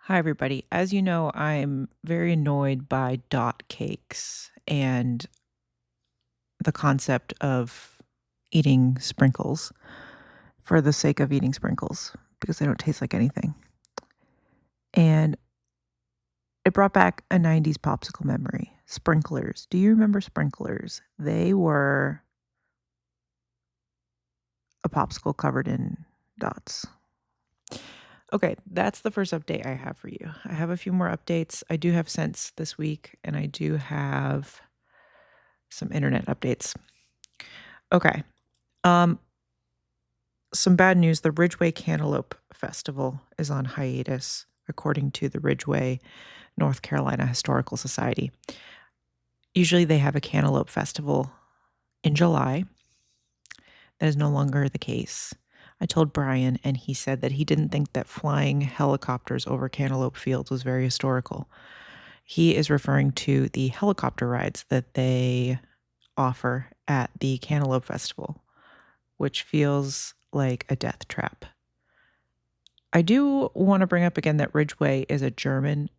Hi, everybody. As you know, I'm very annoyed by dot cakes and the concept of eating sprinkles for the sake of eating sprinkles because they don't taste like anything. And it brought back a 90s popsicle memory. Sprinklers. Do you remember sprinklers? They were a popsicle covered in dots. Okay, that's the first update I have for you. I have a few more updates. I do have scents this week, and I do have some internet updates. Okay. Um, some bad news. The Ridgeway Cantaloupe Festival is on hiatus, according to the Ridgeway, North Carolina Historical Society. Usually they have a cantaloupe festival in July. That is no longer the case. I told Brian, and he said that he didn't think that flying helicopters over cantaloupe fields was very historical. He is referring to the helicopter rides that they offer at the Cantaloupe Festival, which feels like a death trap. I do want to bring up again that Ridgeway is a German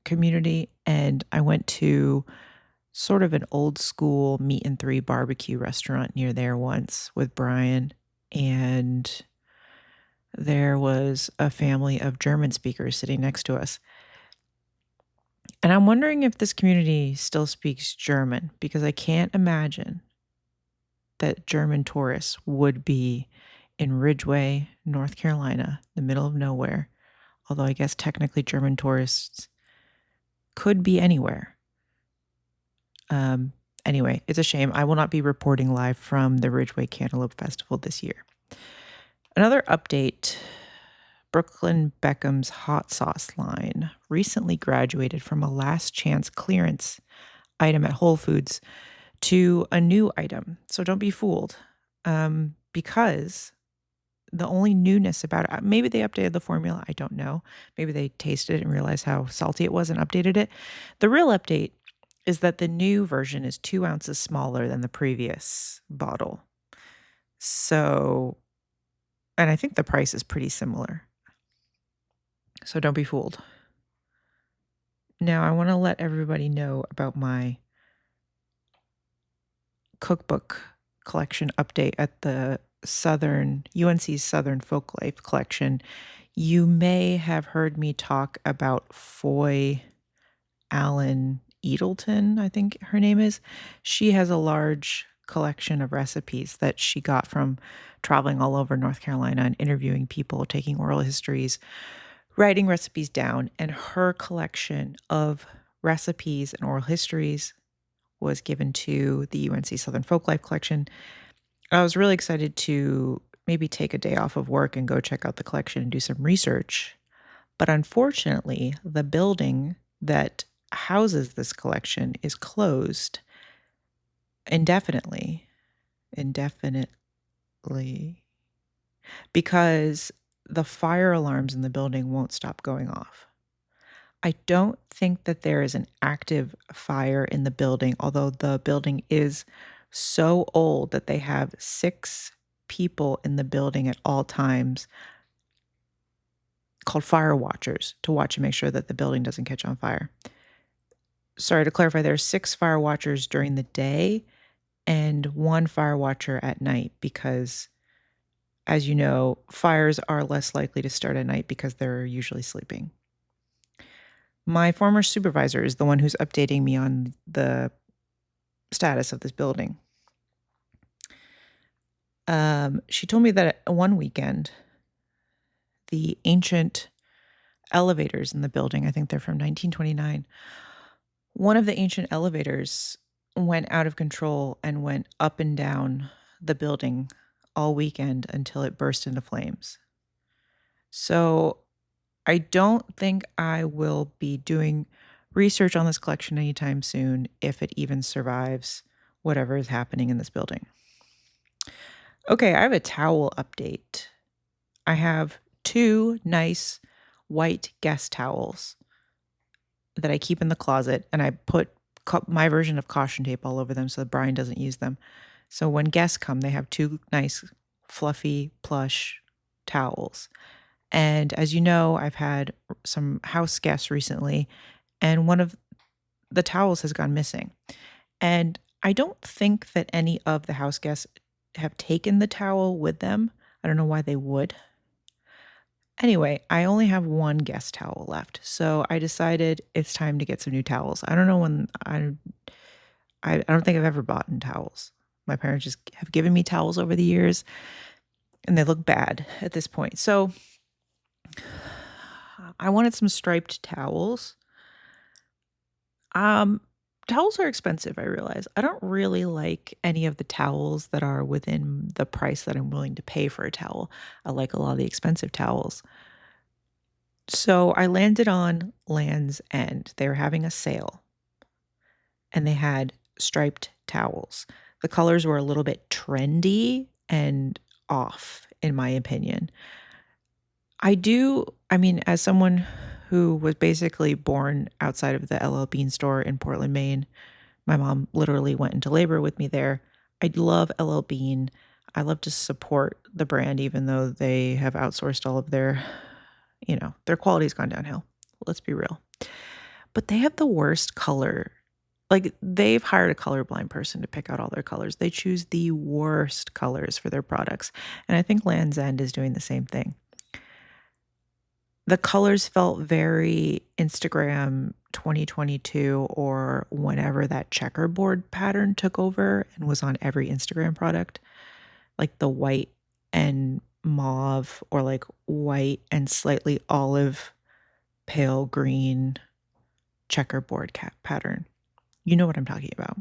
community, and I went to sort of an old school meat and three barbecue restaurant near there once with Brian, and there was a family of German speakers sitting next to us. And I'm wondering if this community still speaks German, because I can't imagine that German tourists would be in Ridgeway, North Carolina, the middle of nowhere. Although I guess technically German tourists could be anywhere. Anyway, it's a shame. I will not be reporting live from the Ridgeway Cantaloupe Festival this year. Another update. Brooklyn Beckham's hot sauce line recently graduated from a last chance clearance item at Whole Foods to a new item. So don't be fooled, because the only newness about it, maybe they updated the formula, I don't know. Maybe they tasted it and realized how salty it was and updated it. The real update is that the new version is 2 ounces smaller than the previous bottle. So, and I think the price is pretty similar. So don't be fooled. Now, I want to let everybody know about my cookbook collection update at the UNC's Southern Folklife collection. You may have heard me talk about Foy Allen Edelton, I think her name is. She has a large collection of recipes that she got from traveling all over North Carolina and interviewing people, taking oral histories, writing recipes down. And her collection of recipes and oral histories was given to the UNC Southern Folklife collection. I was really excited to maybe take a day off of work and go check out the collection and do some research. But unfortunately, the building that houses this collection is closed indefinitely, because the fire alarms in the building won't stop going off. I don't think that there is an active fire in the building, although the building is so old that they have 6 people in the building at all times called fire watchers to watch and make sure that the building doesn't catch on fire. Sorry, to clarify, there are 6 fire watchers during the day and 1 fire watcher at night because, as you know, fires are less likely to start at night because they're usually sleeping. My former supervisor is the one who's updating me on the status of this building. She told me that one weekend, the ancient elevators in the building, I think they're from 1929, one of the ancient elevators went out of control and went up and down the building all weekend until it burst into flames. So I don't think I will be doing research on this collection anytime soon, if it even survives whatever is happening in this building. Okay, I have a towel update. I have 2 nice white guest towels that I keep in the closet, and I put my version of caution tape all over them so that Brian doesn't use them. So when guests come, they have 2 nice, fluffy, plush towels. And as you know, I've had some house guests recently, and one of the towels has gone missing. And I don't think that any of the house guests have taken the towel with them. I don't know why they would. Anyway, I only have one guest towel left, so I decided it's time to get some new towels. I don't know when I don't think I've ever bought in towels. My parents just have given me towels over the years, and they look bad at this point. So I wanted some striped towels. Um, Towels are expensive, I realize. I don't really like any of the towels that are within the price that I'm willing to pay for a towel. I like a lot of the expensive towels. So I landed on Land's End. They were having a sale and they had striped towels. The colors were a little bit trendy and off, in my opinion. I mean, as someone who was basically born outside of the LL Bean store in Portland, Maine, my mom literally went into labor with me there. I love LL Bean. I love to support the brand, even though they have outsourced all of their quality's gone downhill. Let's be real. But they have the worst color. Like, they've hired a colorblind person to pick out all their colors. They choose the worst colors for their products. And I think Land's End is doing the same thing. The colors felt very Instagram 2022 or whenever that checkerboard pattern took over and was on every Instagram product, like the white and mauve or like white and slightly olive pale green checkerboard pattern. You know what I'm talking about.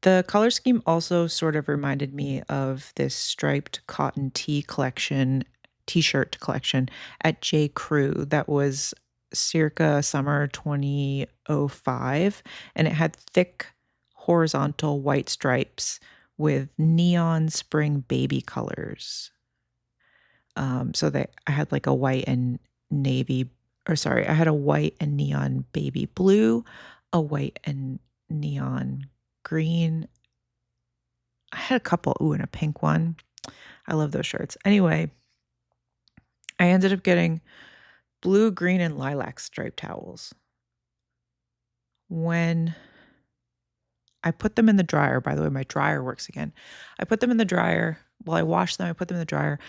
The color scheme also sort of reminded me of this striped cotton t-shirt collection at J. Crew that was circa summer 2005, and it had thick horizontal white stripes with neon spring baby colors. So that I had like a white and navy, or sorry, I had a white and neon baby blue, a white and neon green. I had a couple, and a pink one. I love those shirts. Anyway, I ended up getting blue, green, and lilac striped towels. When I put them in the dryer, by the way, my dryer works again. I put them in the dryer. While I washed them, I put them in the dryer.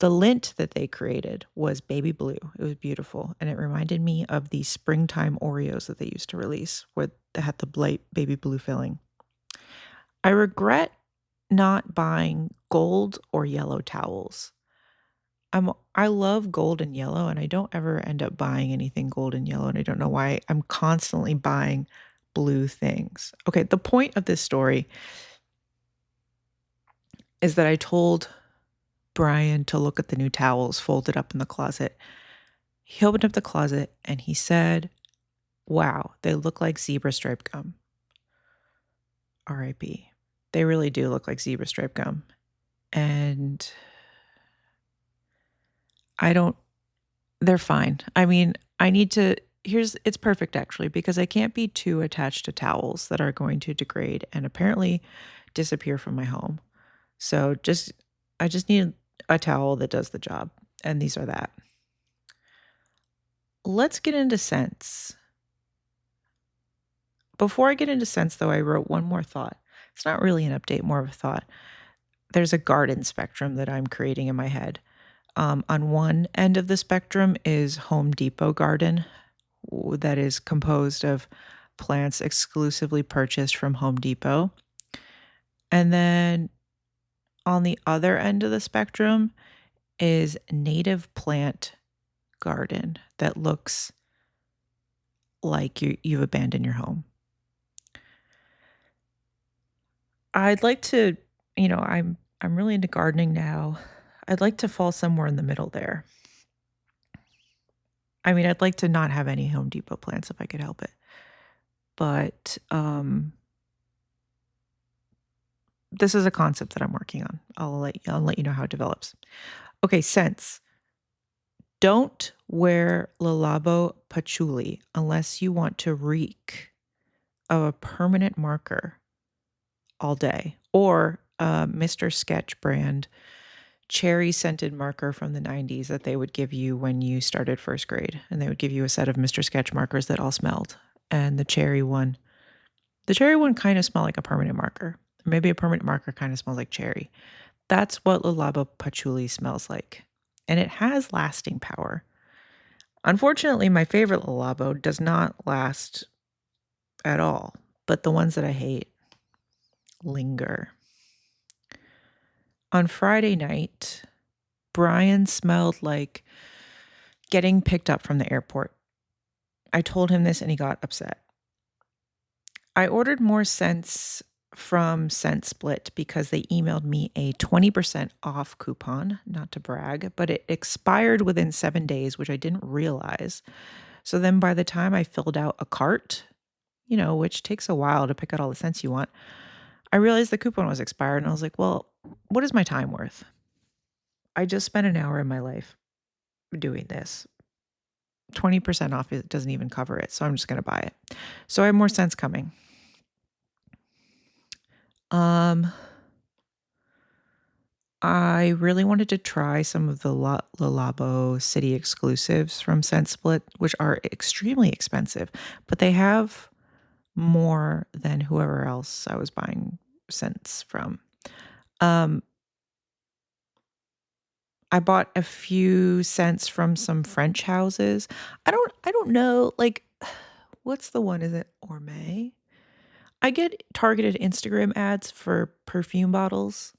The lint that they created was baby blue. It was beautiful. And it reminded me of the springtime Oreos that they used to release, where they had the light baby blue filling. I regret not buying gold or yellow towels. I love gold and yellow, and I don't ever end up buying anything gold and yellow, and I don't know why. I'm constantly buying blue things. Okay, the point of this story is that I told Brian to look at the new towels folded up in the closet. He opened up the closet and he said, "Wow, they look like zebra stripe gum." RIP. They really do look like zebra stripe gum. And they're fine. I mean, it's perfect actually, because I can't be too attached to towels that are going to degrade and apparently disappear from my home. So I just need a towel that does the job. And these are that. Let's get into scents. Before I get into scents, though, I wrote one more thought. It's not really an update, more of a thought. There's a garden spectrum that I'm creating in my head. On one end of the spectrum is Home Depot garden, that is composed of plants exclusively purchased from Home Depot. And then on the other end of the spectrum is native plant garden that looks like you've abandoned your home. I'd like to, I'm really into gardening now. I'd like to fall somewhere in the middle there. I mean, I'd like to not have any Home Depot plants if I could help it. But this is a concept that I'm working on. I'll let you know how it develops. Okay, scents. Don't wear Le Labo Patchouli unless you want to reek of a permanent marker all day, or Mr. Sketch brand cherry scented marker from the 90s that they would give you when you started first grade. And they would give you a set of Mr. Sketch markers that all smelled. And the cherry one kind of smelled like a permanent marker. Maybe a permanent marker kind of smells like cherry. That's what Le Labo Patchouli smells like. And it has lasting power. Unfortunately, my favorite Le Labo does not last at all, but the ones that I hate linger. On Friday night, Brian smelled like getting picked up from the airport. I told him this and he got upset. I ordered more scents from Scent Split because they emailed me a 20% off coupon, not to brag, but it expired within 7 days, which I didn't realize. So then by the time I filled out a cart, which takes a while to pick out all the scents you want, I realized the coupon was expired and I was like, well, what is my time worth? I just spent an hour in my life doing this. 20% off, it doesn't even cover it. So I'm just going to buy it. So I have more scents coming. I really wanted to try some of the Le Labo City exclusives from Scent Split, which are extremely expensive, but they have more than whoever else I was buying scents from. I bought a few scents from some French houses. I don't know, like, what's the one? Is it Orme? I get targeted Instagram ads for perfume bottles.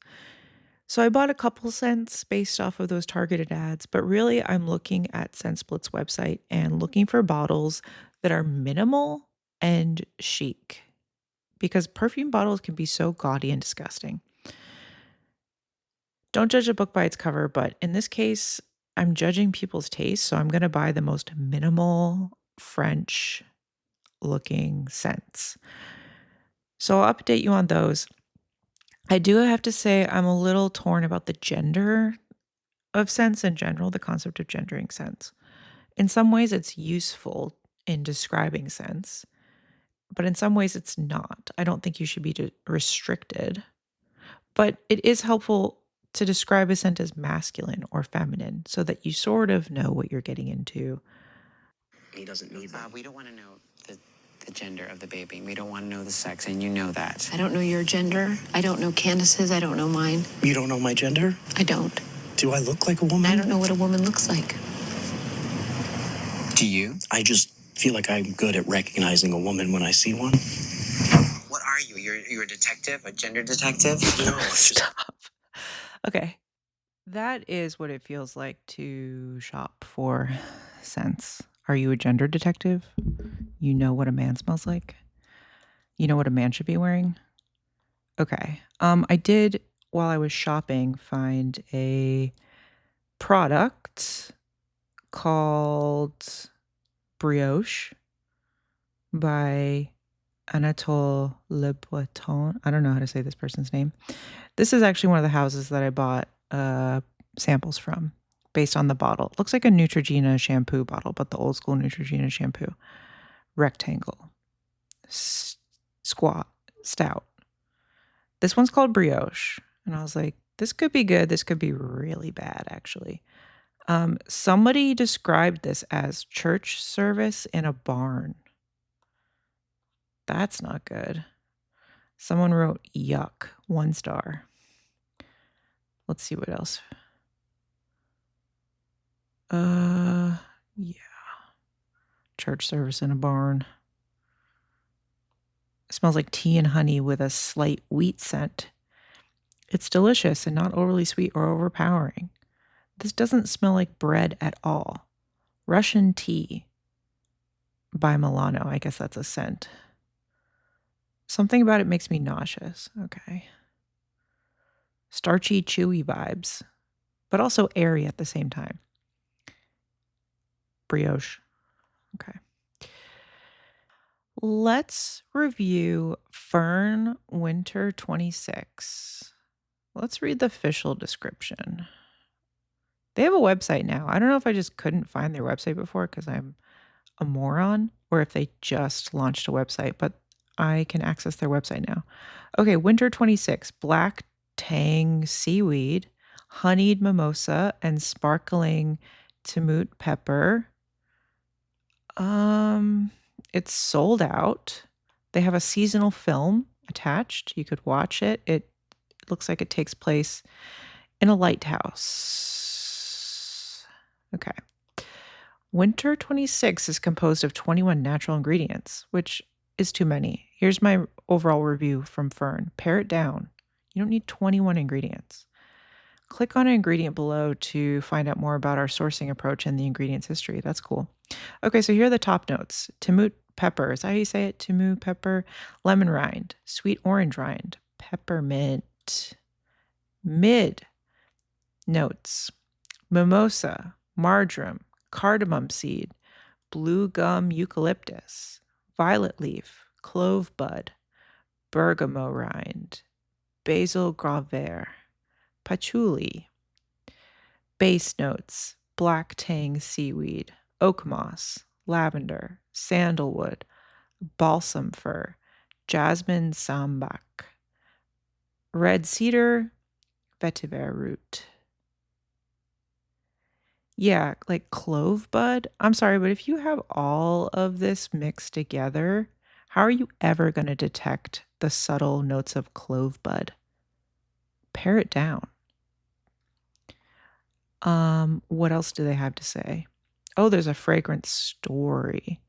So I bought a couple scents based off of those targeted ads, but really I'm looking at ScentSplit's website and looking for bottles that are minimal and chic because perfume bottles can be so gaudy and disgusting. Don't judge a book by its cover, but in this case, I'm judging people's taste, so I'm going to buy the most minimal French looking scents. So I'll update you on those. I do have to say I'm a little torn about the gender of scents in general, the concept of gendering scents. In some ways, it's useful in describing scents, but in some ways, it's not. I don't think you should be restricted, but it is helpful to describe a scent as masculine or feminine so that you sort of know what you're getting into. He doesn't need that. We don't want to know the gender of the baby. We don't want to know the sex, and you know that. I don't know your gender. I don't know Candace's. I don't know mine. You don't know my gender? I don't. Do I look like a woman? I don't know what a woman looks like. Do you? I just feel like I'm good at recognizing a woman when I see one. What are you? You're a detective? A gender detective? No. Stop. Okay. That is what it feels like to shop for scents. Are you a gender detective? You know what a man smells like? You know what a man should be wearing? Okay. I did, while I was shopping, find a product called Brioche by Anatole Le Breton. I don't know how to say this person's name. This is actually one of the houses that I bought samples from based on the bottle. It looks like a Neutrogena shampoo bottle, but the old school Neutrogena shampoo. Rectangle. Squat. Stout. This one's called Brioche. And I was like, this could be good. This could be really bad, actually. Somebody described this as church service in a barn. That's not good. Someone wrote yuck, 1 star. Let's see what else. Yeah. Church service in a barn. It smells like tea and honey with a slight wheat scent. It's delicious and not overly sweet or overpowering. This doesn't smell like bread at all. Russian tea by Milano. I guess that's a scent. Something about it makes me nauseous. Okay. Starchy, chewy vibes, but also airy at the same time. Brioche. Okay. Let's review Fern Winter 26. Let's read the official description. They have a website now. I don't know if I just couldn't find their website before because I'm a moron or if they just launched a website, but I can access their website now. Okay, Winter 26, black tang seaweed, honeyed mimosa, and sparkling Timut pepper. Um, it's sold out. They have a seasonal film attached. You could watch it. It looks like it takes place in a lighthouse. Okay. Winter 26 is composed of 21 natural ingredients, which is too many. Here's my overall review from Fern. Pare it down. You don't need 21 ingredients. Click on an ingredient below to find out more about our sourcing approach and the ingredients history. That's cool. Okay, so here are the top notes. Timut pepper, is that how you say it? Timut pepper, lemon rind, sweet orange rind, peppermint. Mid notes: mimosa, marjoram, cardamom seed, blue gum eucalyptus, violet leaf, clove bud, bergamot rind, basil gravere, patchouli. Base notes: black tang seaweed, oak moss, lavender, sandalwood, balsam fir, jasmine sambac, red cedar, vetiver root. Yeah, like clove bud. I'm sorry, but if you have all of this mixed together, how are you ever going to detect the subtle notes of clove bud? Pare it down. What else do they have to say? Oh, there's a fragrance story.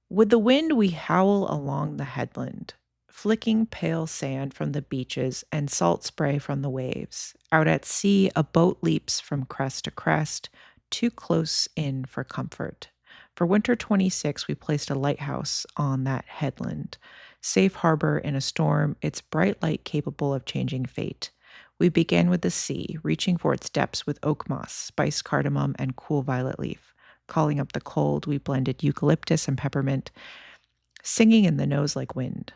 With the wind, we howl along the headland, flicking pale sand from the beaches and salt spray from the waves. Out at sea, a boat leaps from crest to crest, too close in for comfort. For winter 26, we placed a lighthouse on that headland. Safe harbor in a storm, its bright light capable of changing fate. We began with the sea, reaching for its depths with oak moss, spiced cardamom, and cool violet leaf. Calling up the cold, we blended eucalyptus and peppermint, singing in the nose like wind.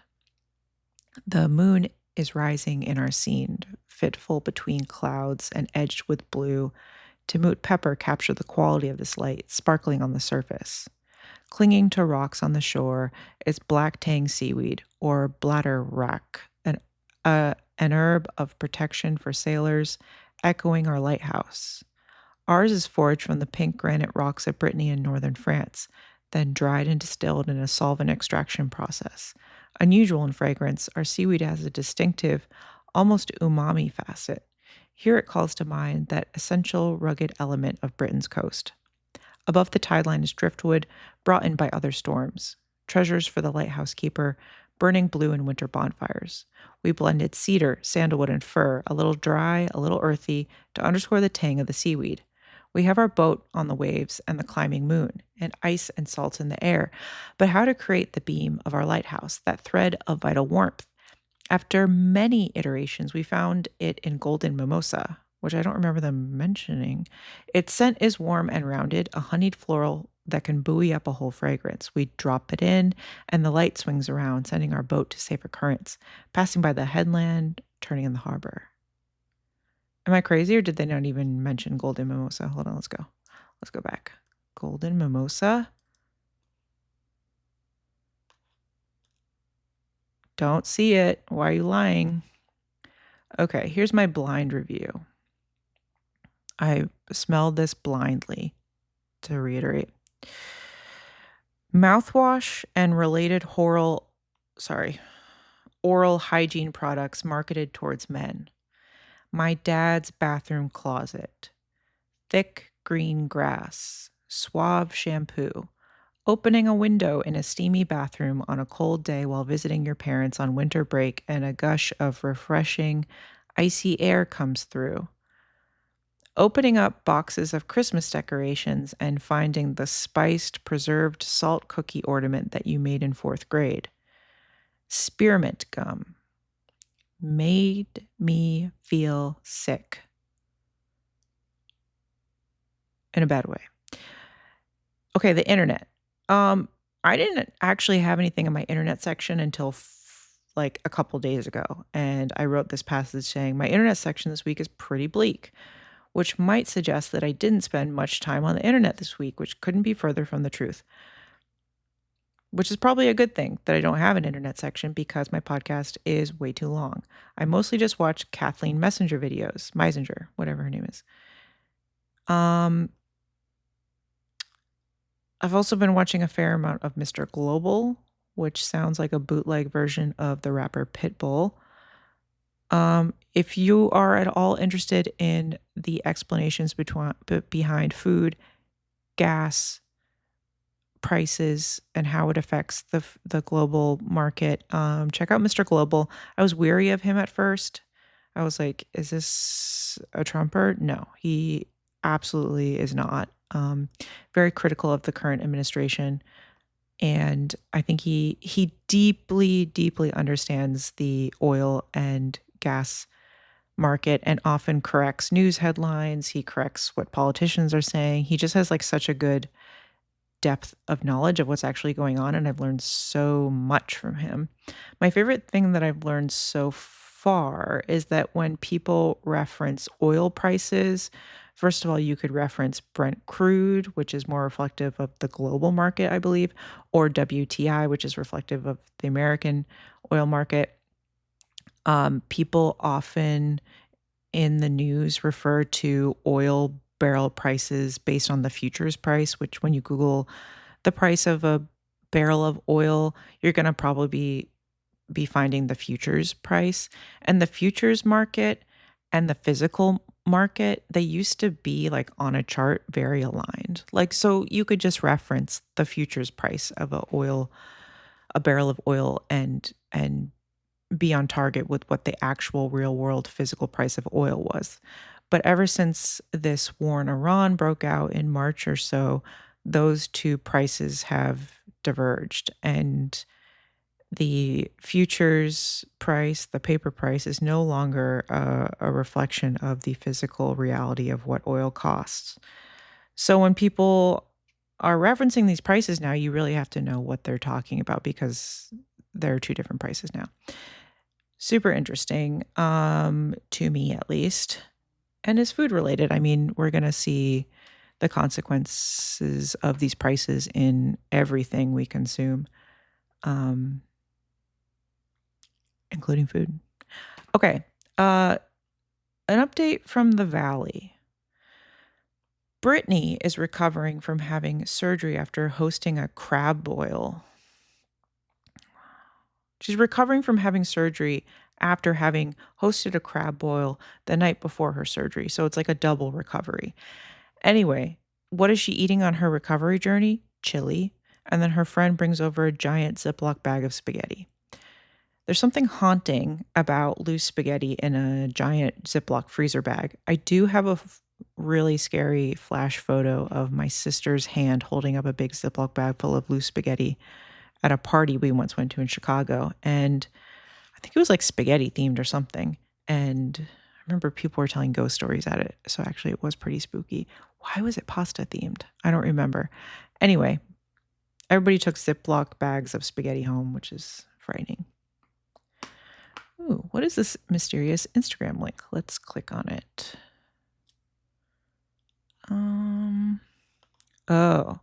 The moon is rising in our scene, fitful between clouds and edged with blue. Timut pepper captured the quality of this light, sparkling on the surface. Clinging to rocks on the shore is black tang seaweed, or bladder wrack, an herb of protection for sailors, echoing our lighthouse. Ours is forged from the pink granite rocks of Brittany in northern France, then dried and distilled in a solvent extraction process. Unusual in fragrance, our seaweed has a distinctive, almost umami facet. Here it calls to mind that essential rugged element of Britain's coast. Above the tide line is driftwood brought in by other storms, treasures for the lighthouse keeper, burning blue in winter bonfires. We blended cedar, sandalwood, and fir, a little dry, a little earthy, to underscore the tang of the seaweed. We have our boat on the waves and the climbing moon, and ice and salt in the air. But how to create the beam of our lighthouse, that thread of vital warmth? After many iterations, we found it in golden mimosa, which I don't remember them mentioning. Its scent is warm and rounded, a honeyed floral that can buoy up a whole fragrance. We drop it in, and the light swings around, sending our boat to safer currents, passing by the headland, turning in the harbor. Am I crazy, or did they not even mention golden mimosa? Hold on, let's go. Let's go back. Golden mimosa. Don't see it. Why are you lying? Okay, here's my blind review. I smelled this blindly, to reiterate. Mouthwash and related oral hygiene products marketed towards men. My dad's bathroom closet. Thick green grass. Suave shampoo. Opening a window in a steamy bathroom on a cold day while visiting your parents on winter break, and a gush of refreshing, icy air comes through. Opening up boxes of Christmas decorations and finding the spiced, preserved salt cookie ornament that you made in 4th grade. Spearmint gum. Made me feel sick. In a bad way. Okay, the internet. I didn't actually have anything in my internet section until like a couple days ago. And I wrote this passage saying, my internet section this week is pretty bleak, which might suggest that I didn't spend much time on the internet this week, which couldn't be further from the truth. which is probably a good thing that I don't have an internet section because my podcast is way too long. I mostly just watch Kathleen Messenger videos, Meisinger, whatever her name is. Um, I've also been watching a fair amount of Mr. Global, which sounds like a bootleg version of the rapper Pitbull. If you are at all interested in the explanations behind food, gas, prices, and how it affects the global market, check out Mr. Global. I was weary of him at first. I was like, is this a Trumper? No, he absolutely is not. Very critical of the current administration. And I think he deeply, deeply understands the oil and gas market and often corrects news headlines. He corrects what politicians are saying. He just has like such a good depth of knowledge of what's actually going on, and I've learned so much from him. My favorite thing that I've learned so far is that when people reference oil prices, first of all, you could reference Brent crude, which is more reflective of the global market, I believe, or WTI, which is reflective of the American oil market. People often in the news refer to oil barrel prices based on the futures price, which when you Google the price of a barrel of oil, you're going to probably be finding the futures price. And the futures market and the physical market, they used to be like on a chart very aligned. Like, so you could just reference the futures price of a barrel of oil and be on target with what the actual real world physical price of oil was. But ever since this war in Iran broke out in March or so, those two prices have diverged. And the futures price, the paper price, is no longer a reflection of the physical reality of what oil costs. So when people are referencing these prices now, you really have to know what they're talking about because there are two different prices now. Super interesting, to me at least, and is food related. I mean, we're gonna see the consequences of these prices in everything we consume, um, including food. Okay, an update from the Valley. Brittany is recovering from having surgery after hosting a crab boil. She's recovering from having surgery after having hosted a crab boil the night before her surgery. So it's like a double recovery. Anyway, what is she eating on her recovery journey? Chili. And then her friend brings over a giant Ziploc bag of spaghetti. There's something haunting about loose spaghetti in a giant Ziploc freezer bag. I do have a really scary flash photo of my sister's hand holding up a big Ziploc bag full of loose spaghetti at a party we once went to in Chicago. And I think it was like spaghetti themed or something. And I remember people were telling ghost stories at it. So actually, it was pretty spooky. Why was it pasta themed? I don't remember. Anyway, everybody took Ziploc bags of spaghetti home, which is frightening. Ooh, what is this mysterious Instagram link? Let's click on it. Oh,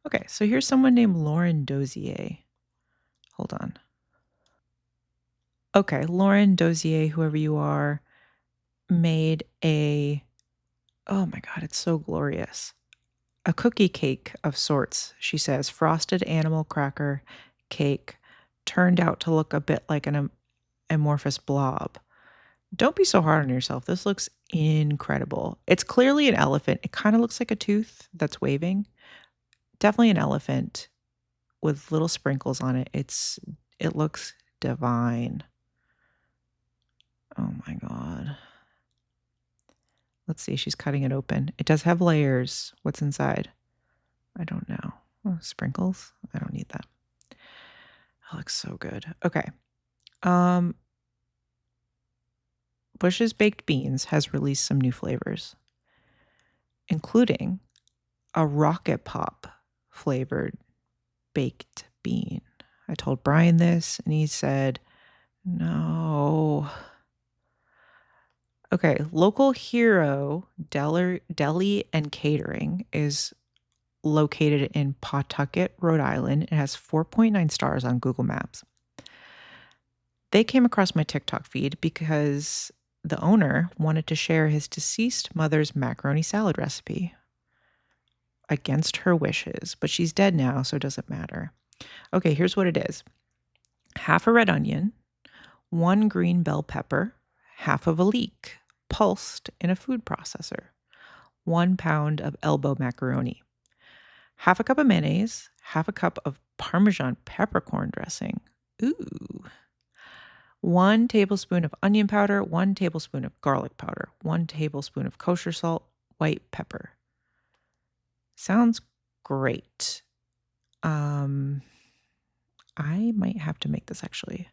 okay. So here's someone named Lauren Dozier. Hold on. Okay, Lauren Dozier, whoever you are, made oh my God, it's so glorious. A cookie cake of sorts, she says. Frosted animal cracker cake turned out to look a bit like an amorphous blob. Don't be so hard on yourself. This looks incredible. It's clearly an elephant. It kind of looks like a tooth that's waving. Definitely an elephant with little sprinkles on it. It looks divine. Oh my God. Let's see. She's cutting it open. It does have layers. What's inside? I don't know. Oh, sprinkles? I don't need that. It looks so good. Okay. Bush's Baked Beans has released some new flavors, including a rocket pop flavored baked bean. I told Brian this and he said, no. Okay, local hero Deli and Catering is located in Pawtucket, Rhode Island. It has 4.9 stars on Google Maps. They came across my TikTok feed because the owner wanted to share his deceased mother's macaroni salad recipe against her wishes, but she's dead now, so it doesn't matter. Okay, here's what it is: half a red onion, 1 green bell pepper, half of a leek, pulsed in a food processor, 1 pound of elbow macaroni, half a cup of mayonnaise, half a cup of Parmesan peppercorn dressing. Ooh. 1 tablespoon of onion powder, 1 tablespoon of garlic powder, 1 tablespoon of kosher salt, white pepper. Sounds great. I might have to make this actually.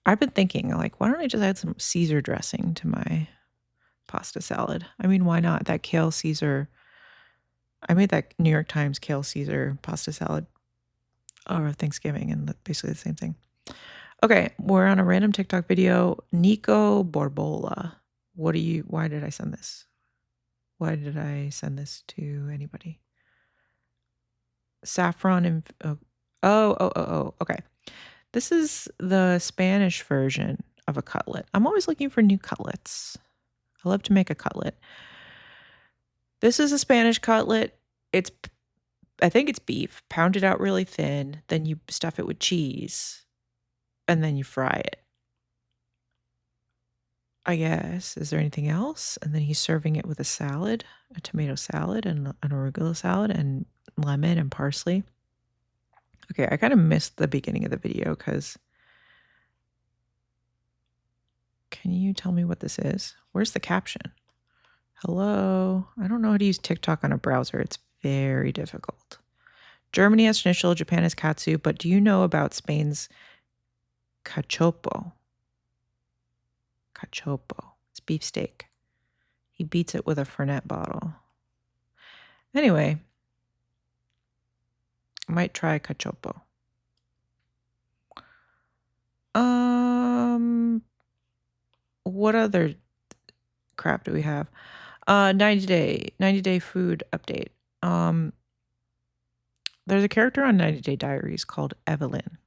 I've been thinking, like, why don't I just add some Caesar dressing to my pasta salad? I mean, why not? That kale Caesar. I made that New York Times kale Caesar pasta salad over Thanksgiving, and basically the same thing. Okay, we're on a random TikTok video. Nico Borbola. Why did I send this? Why did I send this to anybody? Saffron and okay. This is the Spanish version of a cutlet. I'm always looking for new cutlets. I love to make a cutlet. This is a Spanish cutlet. I think it's beef, pounded out really thin. Then you stuff it with cheese, and then you fry it. I guess. Is there anything else? And then he's serving it with a salad, a tomato salad, and an arugula salad, and lemon and parsley. Okay, I kind of missed the beginning of the video because. Can you tell me what this is? Where's the caption? Hello? I don't know how to use TikTok on a browser. It's very difficult. Germany has schnitzel, Japan has katsu, but do you know about Spain's cachopo? Cachopo. It's beefsteak. He beats it with a Fernet bottle. Anyway, I might try cachopo. What other crap do we have? 90 day food update. There's a character on 90 Day Diaries called Evelyn.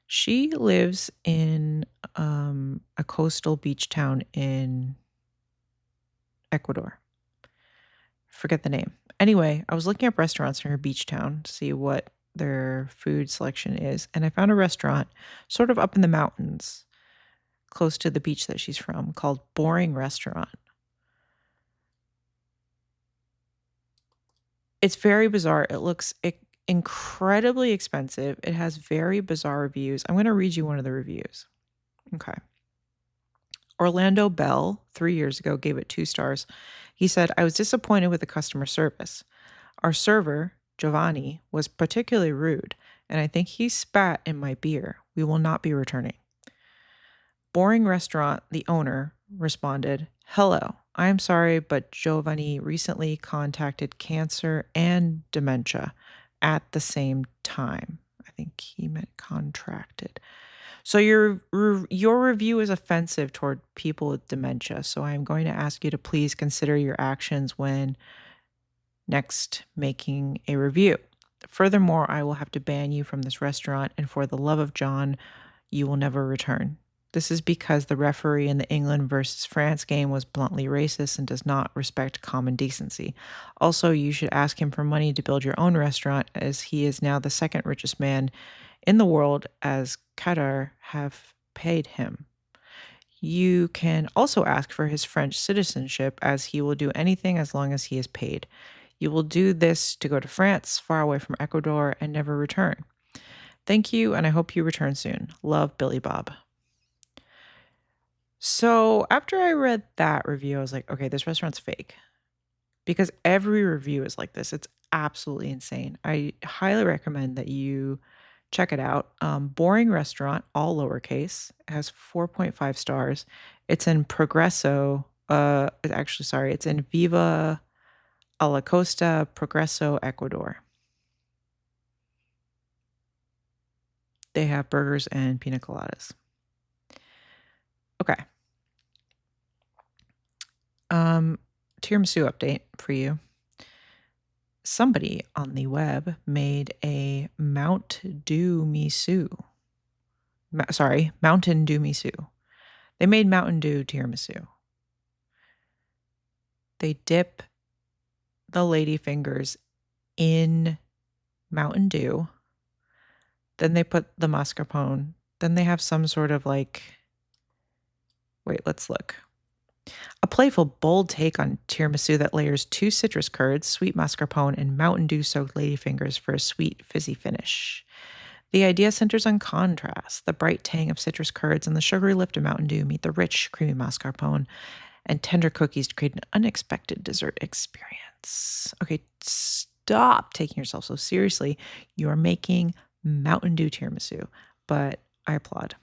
She lives in a coastal beach town in Ecuador. Forget the name. Anyway, I was looking up restaurants in her beach town to see what their food selection is, and I found a restaurant sort of up in the mountains close to the beach that she's from called Boring Restaurant. It's very bizarre. It looks incredibly expensive. It has very bizarre reviews. I'm going to read you one of the reviews. Okay. Orlando Bell, 3 years ago, gave it 2 stars. He said, I was disappointed with the customer service. Our server, Giovanni, was particularly rude, and I think he spat in my beer. We will not be returning. Boring Restaurant, the owner, responded, Hello, I am sorry, but Giovanni recently contacted cancer and dementia at the same time. I think he meant contracted. So your review is offensive toward people with dementia. So I'm going to ask you to please consider your actions when next making a review. Furthermore, I will have to ban you from this restaurant, and for the love of John, you will never return. This is because the referee in the England versus France game was bluntly racist and does not respect common decency. Also, you should ask him for money to build your own restaurant, as he is now the second richest man in the world, as Qatar have paid him. You can also ask for his French citizenship, as he will do anything as long as he is paid. You will do this to go to France, far away from Ecuador, and never return. Thank you, and I hope you return soon. Love, Billy Bob. So after I read that review, I was like, okay, this restaurant's fake. Because every review is like this. It's absolutely insane. I highly recommend that you check it out. Boring Restaurant, all lowercase, has 4.5 stars. It's in Progreso. It's in Viva a la Costa, Progreso, Ecuador. They have burgers and pina coladas. Okay. Tiramisu update for you. somebody on the web made a Mountain Dew misu. Mountain Dew misu. They made Mountain Dew tiramisu. They dip the lady fingers in Mountain Dew. Then they put the mascarpone. Then they have some sort of like, wait, let's look. A playful, bold take on tiramisu that layers 2 citrus curds, sweet mascarpone, and Mountain Dew-soaked ladyfingers for a sweet, fizzy finish. The idea centers on contrast. The bright tang of citrus curds and the sugary lift of Mountain Dew meet the rich, creamy mascarpone and tender cookies to create an unexpected dessert experience. Okay, stop taking yourself so seriously. You are making Mountain Dew tiramisu, but I applaud.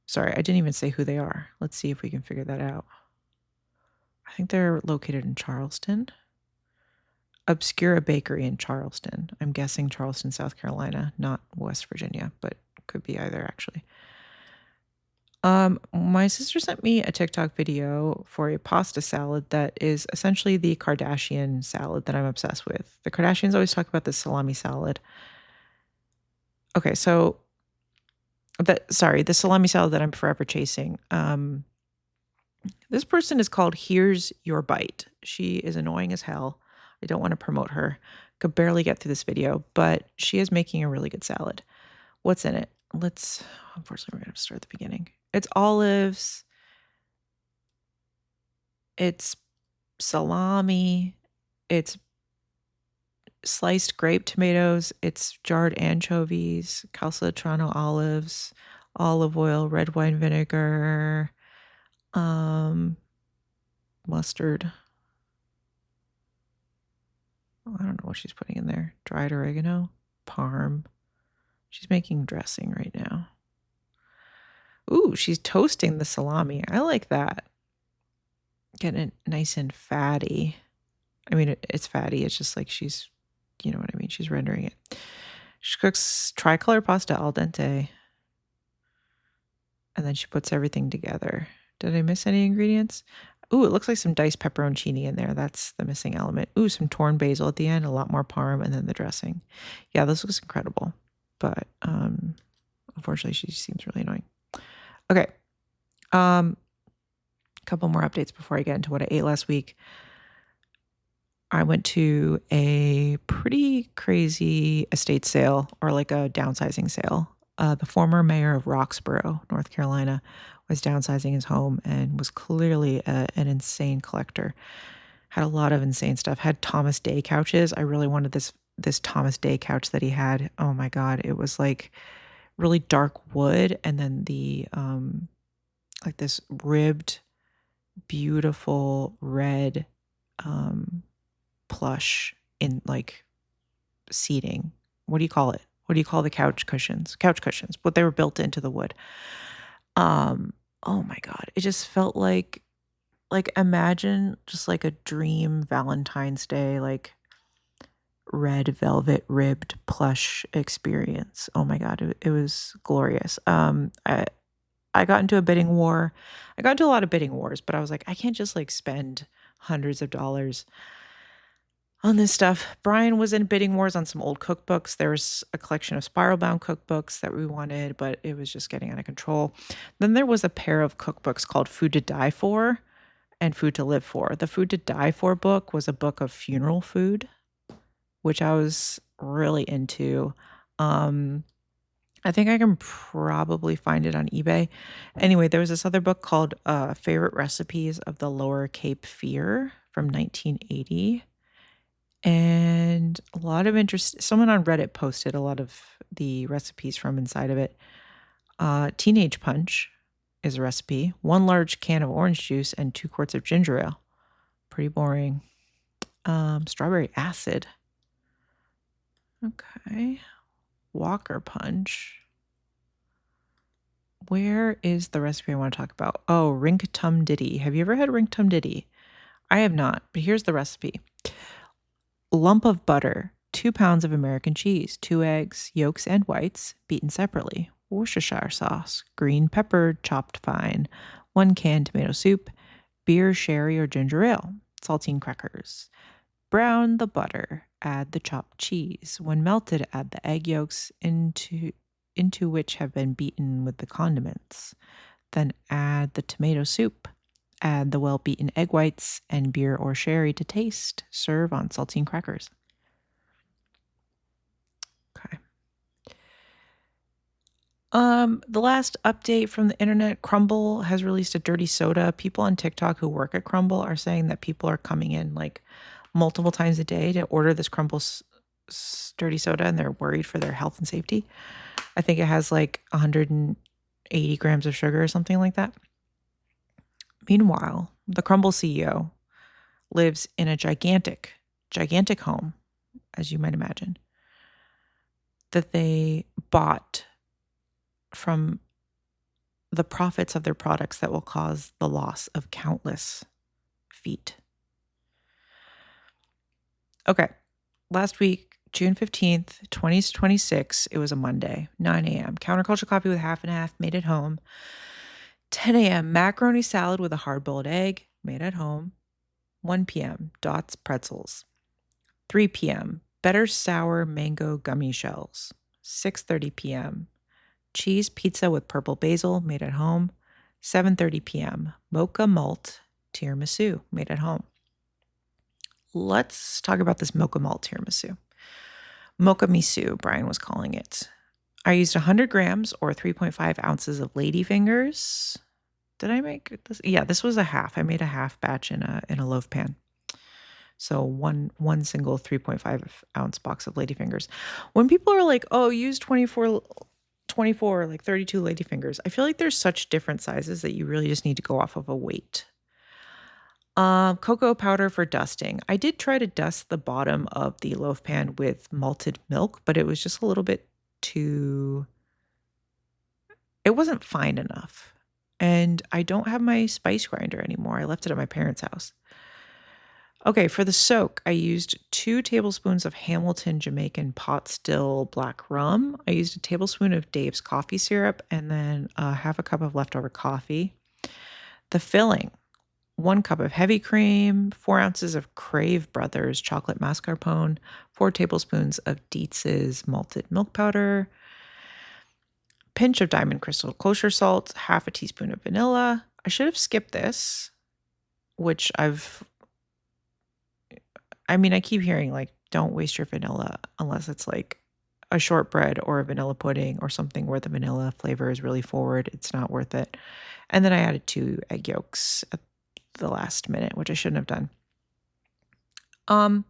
Sorry, I didn't even say who they are. Let's see if we can figure that out. I think they're located in Charleston. Obscura Bakery in Charleston. I'm guessing Charleston, South Carolina, not West Virginia, but could be either actually. My sister sent me a TikTok video for a pasta salad that is essentially the Kardashian salad that I'm obsessed with. The Kardashians always talk about the salami salad. Okay, so the salami salad that I'm forever chasing. This person is called Here's Your Bite. She is annoying as hell. I don't want to promote her. Could barely get through this video, but she is making a really good salad. What's in it? Unfortunately, we're going to have to start at the beginning. It's olives. It's salami. It's sliced grape tomatoes. It's jarred anchovies, calcitrano olives, olive oil, red wine vinegar, mustard. I don't know what she's putting in there. Dried oregano, parm. She's making dressing right now. Ooh, she's toasting the salami. I like that. Getting it nice and fatty. I mean, it's fatty. It's just like she's, you know what I mean? She's rendering it. She cooks tricolor pasta al dente. And then she puts everything together. Did I miss any ingredients? Ooh, it looks like some diced pepperoncini in there. That's the missing element. Ooh, some torn basil at the end, a lot more parm, and then the dressing. Yeah, this looks incredible. But unfortunately, she seems really annoying. Okay. A couple more updates before I get into what I ate last week. I went to a pretty crazy estate sale, or like a downsizing sale. The former mayor of Roxborough, North Carolina, was downsizing his home and was clearly an insane collector. Had a lot of insane stuff. Had Thomas Day couches. I really wanted this Thomas Day couch that he had. Oh my God. It was like really dark wood, and then the like this ribbed, beautiful red plush in like seating. What do you call it? What do you call the couch cushions? Couch cushions, but they were built into the wood. Oh my God. It just felt like imagine just like a dream Valentine's Day, like red velvet ribbed plush experience. Oh my God. It was glorious. I got into a bidding war. I got into a lot of bidding wars, but I was like, I can't just like spend hundreds of dollars on this stuff. Brian was in bidding wars on some old cookbooks. There was a collection of spiral bound cookbooks that we wanted, but it was just getting out of control. Then there was a pair of cookbooks called Food to Die For and Food to Live For. The Food to Die For book was a book of funeral food, which I was really into. I think I can probably find it on eBay. Anyway, there was this other book called Favorite Recipes of the Lower Cape Fear from 1980. And a lot of interest. Someone on Reddit posted a lot of the recipes from inside of it. Teenage Punch is a recipe. 1 large can of orange juice and 2 quarts of ginger ale. Pretty boring. Strawberry acid. Okay. Walker Punch. Where is the recipe I want to talk about? Oh, Rink Tum Diddy. Have you ever had Rink Tum Diddy? I have not, but here's the recipe. Lump of butter, 2 pounds of American cheese, 2 eggs, yolks and whites, beaten separately, Worcestershire sauce, green pepper chopped fine, 1 can tomato soup, beer, sherry, or ginger ale, saltine crackers, Brown the butter. Add the chopped cheese. When melted, add the egg yolks into which have been beaten with the condiments. Then add the tomato soup. Add the well-beaten egg whites and beer or sherry to taste. Serve on saltine crackers. Okay. The last update from the internet, Crumble has released a dirty soda. People on TikTok who work at Crumble are saying that people are coming in like multiple times a day to order this Crumble dirty soda, and they're worried for their health and safety. I think it has like 180 grams of sugar or something like that. Meanwhile, the Crumble CEO lives in a gigantic home, as you might imagine, that they bought from the profits of their products that will cause the loss of countless feet. Okay. Last week, June 15th, 2026, it was a Monday, 9 a.m. Counterculture coffee with half and half, made at home. 10 a.m. macaroni salad with a hard-boiled egg, made at home. 1 p.m. Dots pretzels. 3 p.m. better sour mango gummy shells. 6:30 p.m. cheese pizza with purple basil, made at home. 7:30 p.m. mocha malt tiramisu, made at home. Let's talk about this mocha malt tiramisu. Mocha misu, Brian was calling it. I used 100 grams or 3.5 ounces of ladyfingers. Did I make this? Yeah, this was a half. I made a half batch in a loaf pan. So one single 3.5 ounce box of ladyfingers. When people are like, oh, use 24, like 32 ladyfingers, I feel like there's such different sizes that you really just need to go off of a weight. Cocoa powder for dusting. I did try to dust the bottom of the loaf pan with malted milk, but it was just a little bit too, it wasn't fine enough. And I don't have my spice grinder anymore. I left it at my parents' house. Okay, for the soak, I used 2 tablespoons of Hamilton Jamaican pot still black rum. I used a tablespoon of Dave's coffee syrup and then half a cup of leftover coffee. The filling, 1 cup of heavy cream, 4 ounces of Crave Brothers chocolate mascarpone, 4 tablespoons of Dietz's malted milk powder, pinch of Diamond Crystal kosher salt, half a teaspoon of vanilla. I should have skipped this, which I keep hearing like, don't waste your vanilla unless it's like a shortbread or a vanilla pudding or something where the vanilla flavor is really forward. It's not worth it. And then I added 2 egg yolks at the last minute, which I shouldn't have done.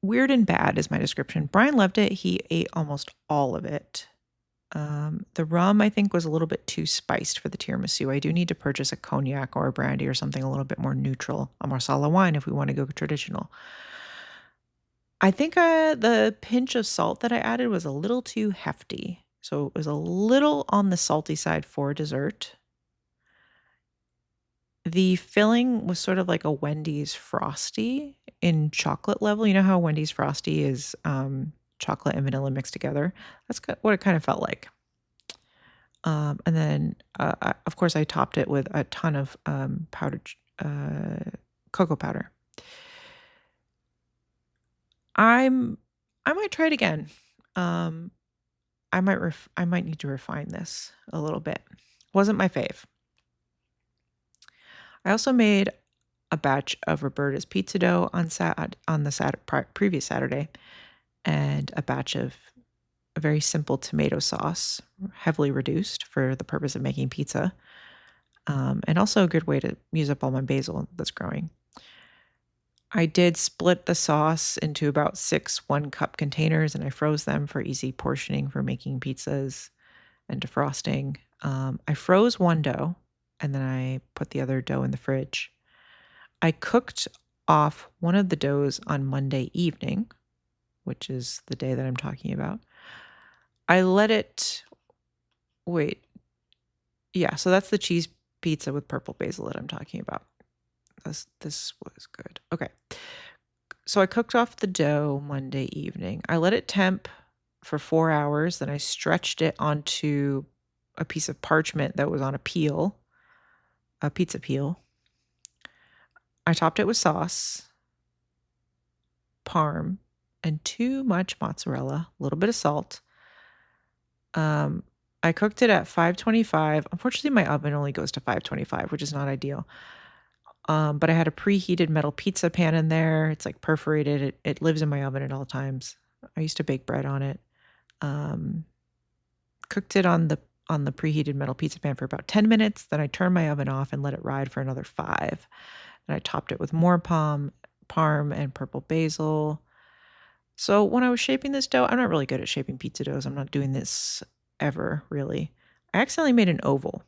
Weird and bad is my description. Brian loved it. He ate almost all of it. The rum, I think, was a little bit too spiced for the tiramisu. I do need to purchase a cognac or a brandy or something a little bit more neutral, a Marsala wine if we want to go traditional. I think the pinch of salt that I added was a little too hefty. So it was a little on the salty side for dessert. The filling was sort of like a Wendy's Frosty in chocolate level. You know how Wendy's Frosty is chocolate and vanilla mixed together? That's what it kind of felt like. And then, of course, I topped it with a ton of powdered cocoa powder. I might try it again. I might need to refine this a little bit. Wasn't my fave. I also made a batch of Roberta's pizza dough on the previous Saturday, and a batch of a very simple tomato sauce, heavily reduced for the purpose of making pizza, and also a good way to use up all my basil that's growing. I did split the sauce into about 6 1-cup containers, and I froze them for easy portioning for making pizzas and defrosting. I froze one dough, and then I put the other dough in the fridge. I cooked off one of the doughs on Monday evening, which is the day that I'm talking about. I let it wait. Yeah, so that's the cheese pizza with purple basil that I'm talking about. This was good. Okay. So I cooked off the dough Monday evening. I let it temp for 4 hours. Then I stretched it onto a piece of parchment that was on a peel, a pizza peel. I topped it with sauce. parm and too much mozzarella, a little bit of salt. I cooked it at 525. Unfortunately, my oven only goes to 525, which is not ideal. But I had a preheated metal pizza pan in there. It's like perforated. It lives in my oven at all times. I used to bake bread on it. Cooked it on the preheated metal pizza pan for about 10 minutes. Then I turned my oven off and let it ride for another 5. And I topped it with more parm and purple basil. So when I was shaping this dough, I'm not really good at shaping pizza doughs. I'm not doing this ever, really. I accidentally made an oval.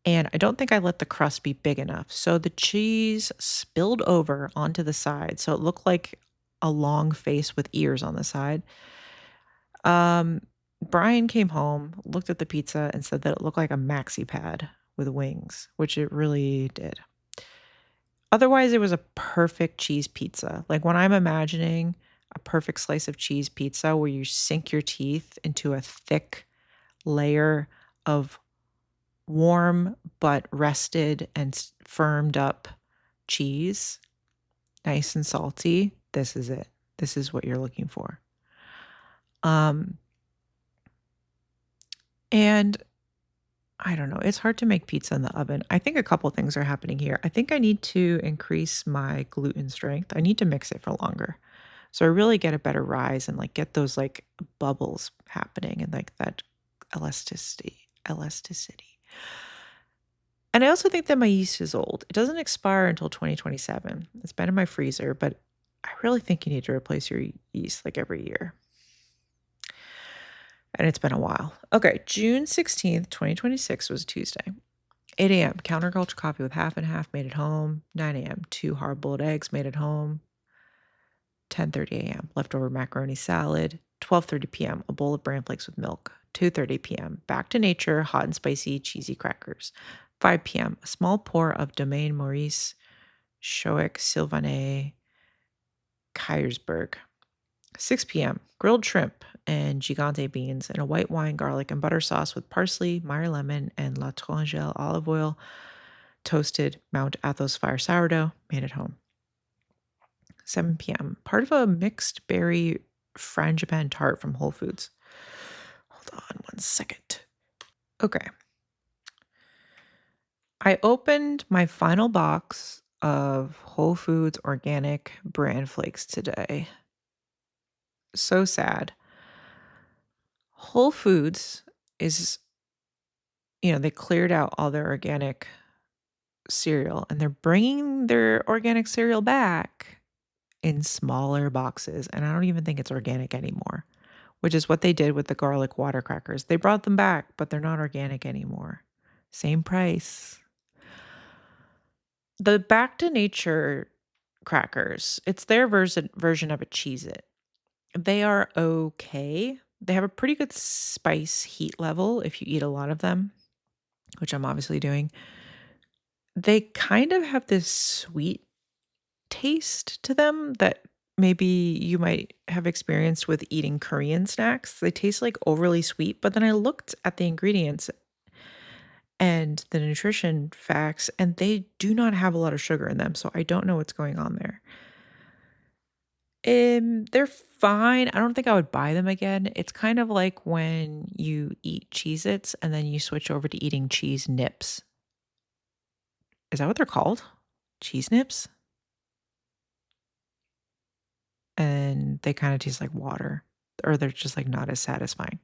And I don't think I let the crust be big enough. So the cheese spilled over onto the side. So it looked like a long face with ears on the side. Brian came home, looked at the pizza, and said that it looked like a maxi pad with wings, which it really did. Otherwise, it was a perfect cheese pizza. Like when I'm imagining a perfect slice of cheese pizza where you sink your teeth into a thick layer of warm but rested and firmed up cheese, nice and salty, this is it. This is what you're looking for. And I don't know, it's hard to make pizza in the oven. I think a couple things are happening here. I think I need to increase my gluten strength. I need to mix it for longer. So I really get a better rise and like get those like bubbles happening and like that elasticity. And I also think that my yeast is old. It doesn't expire until 2027. It's been in my freezer, but I really think you need to replace your yeast like every year. And it's been a while. Okay, June 16th, 2026 was Tuesday. 8 a.m., counterculture coffee with half and half made at home. 9 a.m., 2 hard-boiled eggs made at home. 10:30 a.m., leftover macaroni salad. 12:30 p.m., a bowl of bran flakes with milk. 2:30 p.m., back to nature, hot and spicy, cheesy crackers. 5 p.m., a small pour of Domaine Maurice, Choic Sylvanet, Kyersberg. 6 p.m., grilled shrimp and gigante beans in a white wine, garlic, and butter sauce with parsley, Meyer lemon, and La Tourangelle olive oil. Toasted Mount Athos fire sourdough made at home. 7 p.m., part of a mixed berry frangipane tart from Whole Foods. Hold on one second. Okay. I opened my final box of Whole Foods organic bran flakes today. So sad. Whole Foods is, they cleared out all their organic cereal and they're bringing their organic cereal back in smaller boxes. And I don't even think it's organic anymore, which is what they did with the garlic water crackers. They brought them back, but they're not organic anymore. Same price. The Back to Nature crackers, it's their version of a Cheez-It. They are okay. They have a pretty good spice heat level if you eat a lot of them, which I'm obviously doing. They kind of have this sweet taste to them that maybe you might have experienced with eating Korean snacks. They taste like overly sweet, but then I looked at the ingredients and the nutrition facts, and they do not have a lot of sugar in them, so I don't know what's going on there. They're fine. I don't think I would buy them again. It's kind of like when you eat Cheez-Its and then you switch over to eating cheese nips. Is that what they're called? Cheese nips? And they kind of taste like water, or they're just like not as satisfying.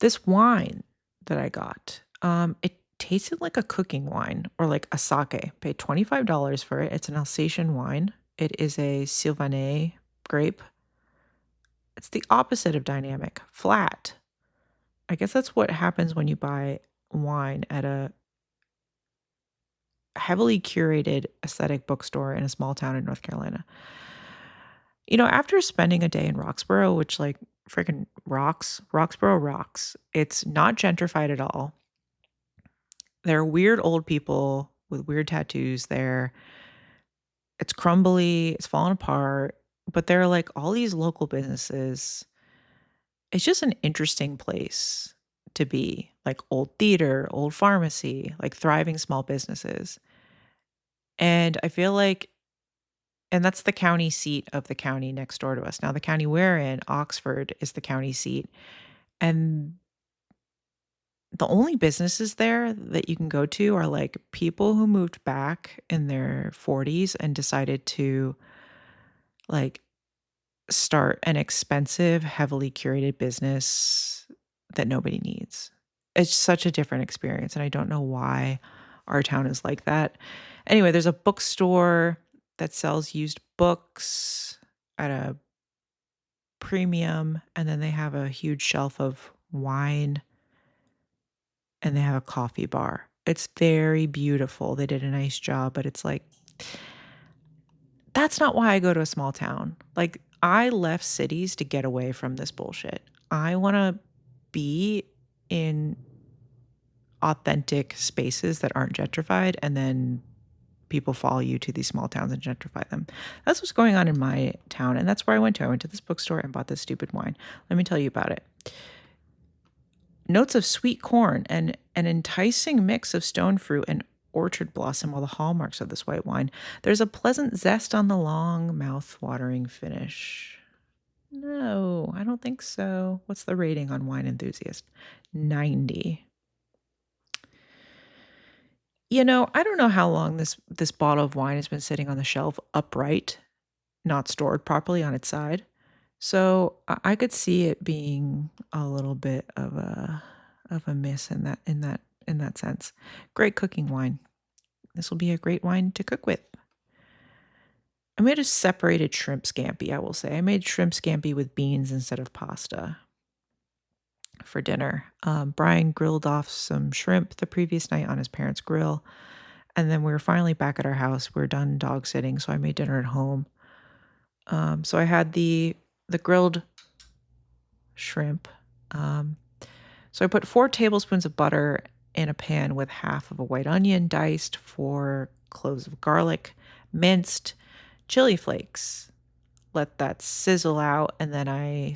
This wine that I got, it tasted like a cooking wine or like a sake. Paid $25 for it. It's an Alsatian wine. It is a Sylvanet grape. It's the opposite of dynamic, flat. I guess that's what happens when you buy wine at a heavily curated aesthetic bookstore in a small town in North Carolina. After spending a day in Roxborough, which like freaking rocks, Roxborough rocks, it's not gentrified at all. There are weird old people with weird tattoos there. It's crumbly, it's fallen apart, but there are like all these local businesses. It's just an interesting place to be, like old theater, old pharmacy, like thriving small businesses. And I feel like And that's the county seat of the county next door to us. Now, the county we're in, Oxford, is the county seat. And the only businesses there that you can go to are like people who moved back in their 40s and decided to like start an expensive, heavily curated business that nobody needs. It's such a different experience, and I don't know why our town is like that. Anyway, there's a bookstore that sells used books at a premium, and then they have a huge shelf of wine, and they have a coffee bar. It's very beautiful. They did a nice job, but it's like that's not why I go to a small town. Like, I left cities to get away from this bullshit. I wanna be in authentic spaces that aren't gentrified, and then people follow you to these small towns and gentrify them. That's what's going on in my town, and that's where I went to. I went to this bookstore and bought this stupid wine. Let me tell you about it. Notes of sweet corn and an enticing mix of stone fruit and orchard blossom are the hallmarks of this white wine. There's a pleasant zest on the long, mouth-watering finish. No, I don't think so. What's the rating on Wine Enthusiast? 90. I don't know how long this bottle of wine has been sitting on the shelf upright, not stored properly on its side. So I could see it being a little bit of a miss in that sense. Great cooking wine. This will be a great wine to cook with. I made a separated shrimp scampi, I will say. I made shrimp scampi with beans instead of pasta for dinner. Brian grilled off some shrimp the previous night on his parents' grill. And then we were finally back at our house. We were done dog sitting, so I made dinner at home. So I had the grilled shrimp. So I put 4 tablespoons of butter in a pan with half of a white onion diced, 4 cloves of garlic, minced, chili flakes. Let that sizzle out, and then I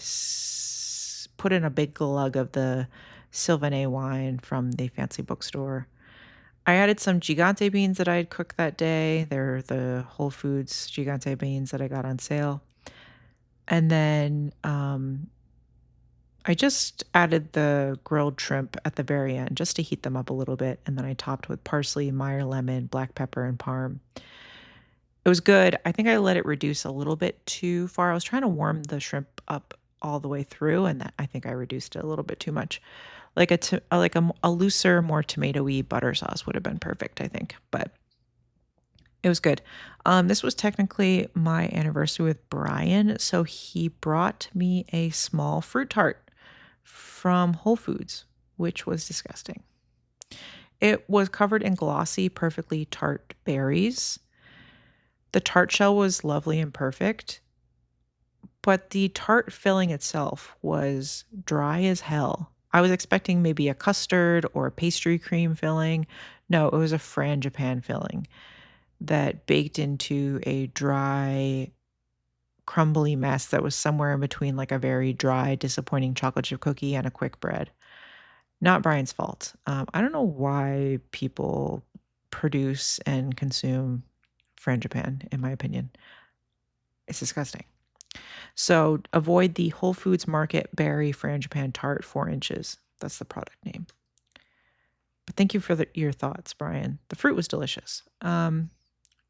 put in a big glug of the Sylvanet wine from the fancy bookstore. I added some gigante beans that I had cooked that day. They're the Whole Foods gigante beans that I got on sale. And then I just added the grilled shrimp at the very end just to heat them up a little bit. And then I topped with parsley, Meyer lemon, black pepper, and parm. It was good. I think I let it reduce a little bit too far. I was trying to warm the shrimp up all the way through, and I think I reduced it a little bit too much. Like a looser, more tomatoey butter sauce would have been perfect, I think. But it was good. This was technically my anniversary with Brian, so he brought me a small fruit tart from Whole Foods, which was disgusting. It was covered in glossy, perfectly tart berries. The tart shell was lovely and perfect, but the tart filling itself was dry as hell. I was expecting maybe a custard or a pastry cream filling. No, it was a frangipan filling that baked into a dry, crumbly mess that was somewhere in between like a very dry, disappointing chocolate chip cookie and a quick bread. Not Brian's fault. I don't know why people produce and consume frangipan, in my opinion. It's disgusting. So avoid the Whole Foods Market Berry Frangipan Tart 4 inches. That's the product name. But thank you for your thoughts, Brian. The fruit was delicious. June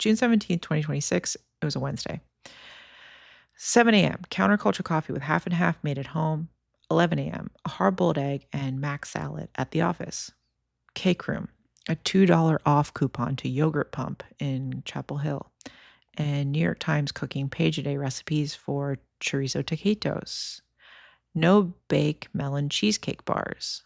17th, 2026. It was a Wednesday. 7 a.m. Counterculture coffee with half and half made at home. 11 a.m. A hard-boiled egg and mac salad at the office. Cake Room. A $2 off coupon to Yogurt Pump in Chapel Hill. And New York Times cooking page-a-day recipes for chorizo taquitos. No bake melon cheesecake bars.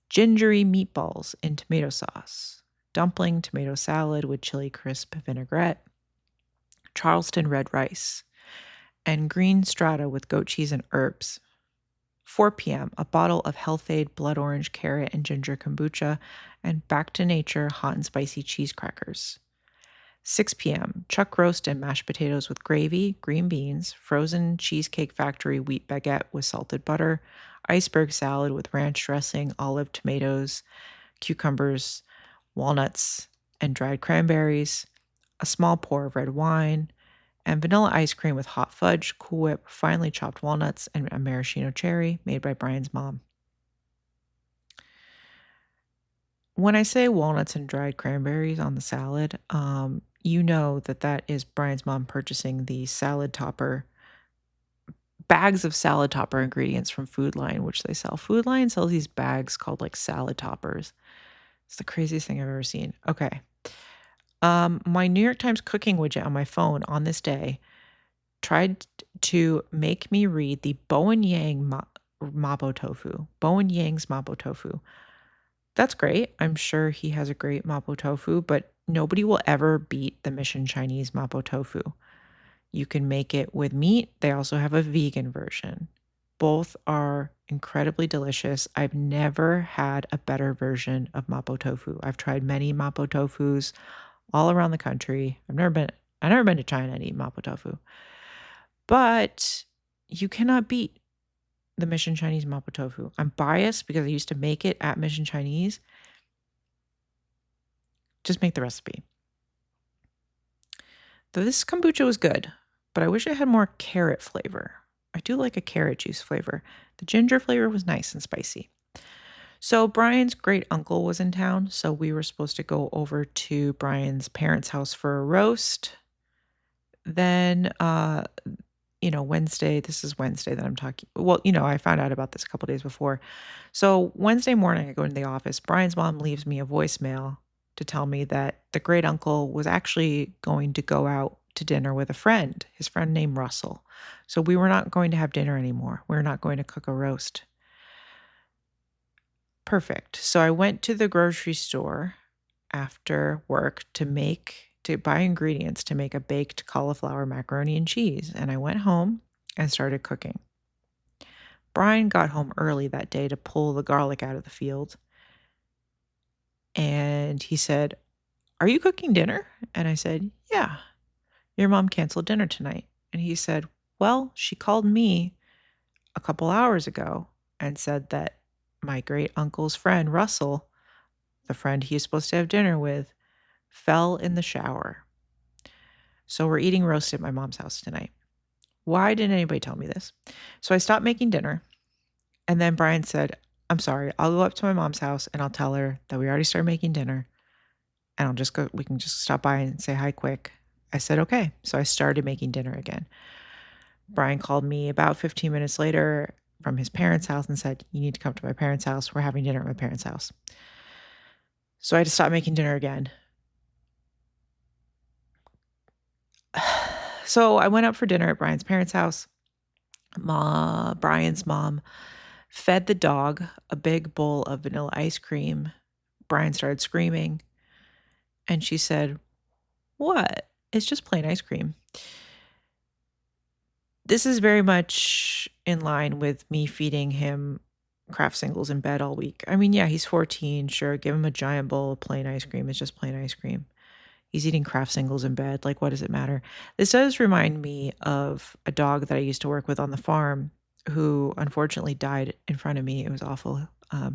Gingery meatballs in tomato sauce. Dumpling tomato salad with chili crisp vinaigrette. Charleston red rice. And green strata with goat cheese and herbs. 4 p.m., a bottle of Health-Ade blood orange, carrot, and ginger kombucha, and Back to Nature hot and spicy cheese crackers. 6 p.m., chuck roast and mashed potatoes with gravy, green beans, frozen Cheesecake Factory wheat baguette with salted butter, iceberg salad with ranch dressing, olive, tomatoes, cucumbers, walnuts, and dried cranberries, a small pour of red wine, and vanilla ice cream with hot fudge, Cool Whip, finely chopped walnuts, and a maraschino cherry made by Brian's mom. When I say walnuts and dried cranberries on the salad, you know that is Brian's mom purchasing the salad topper bags of salad topper ingredients from Food Lion, which they sell. Food Lion sells these bags called like salad toppers. It's the craziest thing I've ever seen. Okay. My New York Times cooking widget on my phone on this day tried to make me read the Bowen Yang Mapo tofu. Bowen Yang's Mapo tofu. That's great. I'm sure he has a great Mapo tofu, but nobody will ever beat the Mission Chinese Mapo tofu. You can make it with meat. They also have a vegan version. Both are incredibly delicious. I've never had a better version of Mapo tofu. I've tried many Mapo tofus all around the country. I've never been to China and eat Mapo tofu. But you cannot beat the Mission Chinese Mapo tofu. I'm biased because I used to make it at Mission Chinese. Just make the recipe. Though this kombucha was good, but I wish it had more carrot flavor. I do like a carrot juice flavor. The ginger flavor was nice and spicy. So Brian's great uncle was in town, so we were supposed to go over to Brian's parents' house for a roast. Then, Wednesday, this is Wednesday that I'm talking. Well, I found out about this a couple days before. So Wednesday morning, I go into the office. Brian's mom leaves me a voicemail to tell me that the great uncle was actually going to go out to dinner with a friend, his friend named Russell. So we were not going to have dinner anymore. We were not going to cook a roast. Perfect. So I went to the grocery store after work to buy ingredients to make a baked cauliflower macaroni and cheese. And I went home and started cooking. Brian got home early that day to pull the garlic out of the field. And he said, "Are you cooking dinner?" And I said, "Yeah. Your mom canceled dinner tonight." And he said, "Well, she called me a couple hours ago and said that my great uncle's friend, Russell, the friend he was supposed to have dinner with, fell in the shower. So we're eating roast at my mom's house tonight." Why didn't anybody tell me this? So I stopped making dinner. And then Brian said, "I'm sorry, I'll go up to my mom's house and I'll tell her that we already started making dinner. And we can just stop by and say hi quick." I said, "Okay." So I started making dinner again. Brian called me about 15 minutes later from his parents' house and said, "You need to come to my parents' house. We're having dinner at my parents' house." So I had to stop making dinner again. So I went up for dinner at Brian's parents' house. Brian's mom fed the dog a big bowl of vanilla ice cream. Brian started screaming, and she said, "What? It's just plain ice cream." This is very much in line with me feeding him Kraft Singles in bed all week. I mean, yeah, he's 14. Sure, give him a giant bowl of plain ice cream. It's just plain ice cream. He's eating Kraft Singles in bed. Like, what does it matter? This does remind me of a dog that I used to work with on the farm who unfortunately died in front of me. It was awful.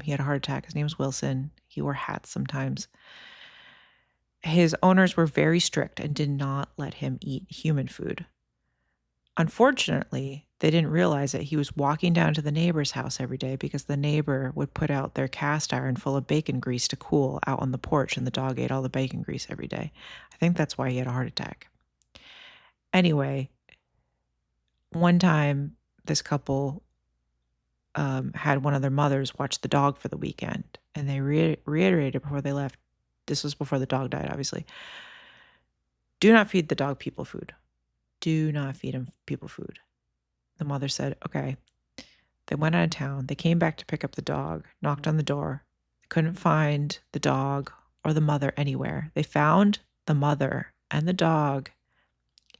He had a heart attack. His name was Wilson. He wore hats sometimes. His owners were very strict and did not let him eat human food. Unfortunately, they didn't realize that he was walking down to the neighbor's house every day because the neighbor would put out their cast iron full of bacon grease to cool out on the porch, and the dog ate all the bacon grease every day. I think that's why he had a heart attack. Anyway, one time this couple had one of their mothers watch the dog for the weekend, and they reiterated before they left. This was before the dog died, obviously. Do not feed the dog people food. Do not feed him people food. The mother said, "Okay." They went out of town. They came back to pick up the dog, knocked on the door. They couldn't find the dog or the mother anywhere. They found the mother and the dog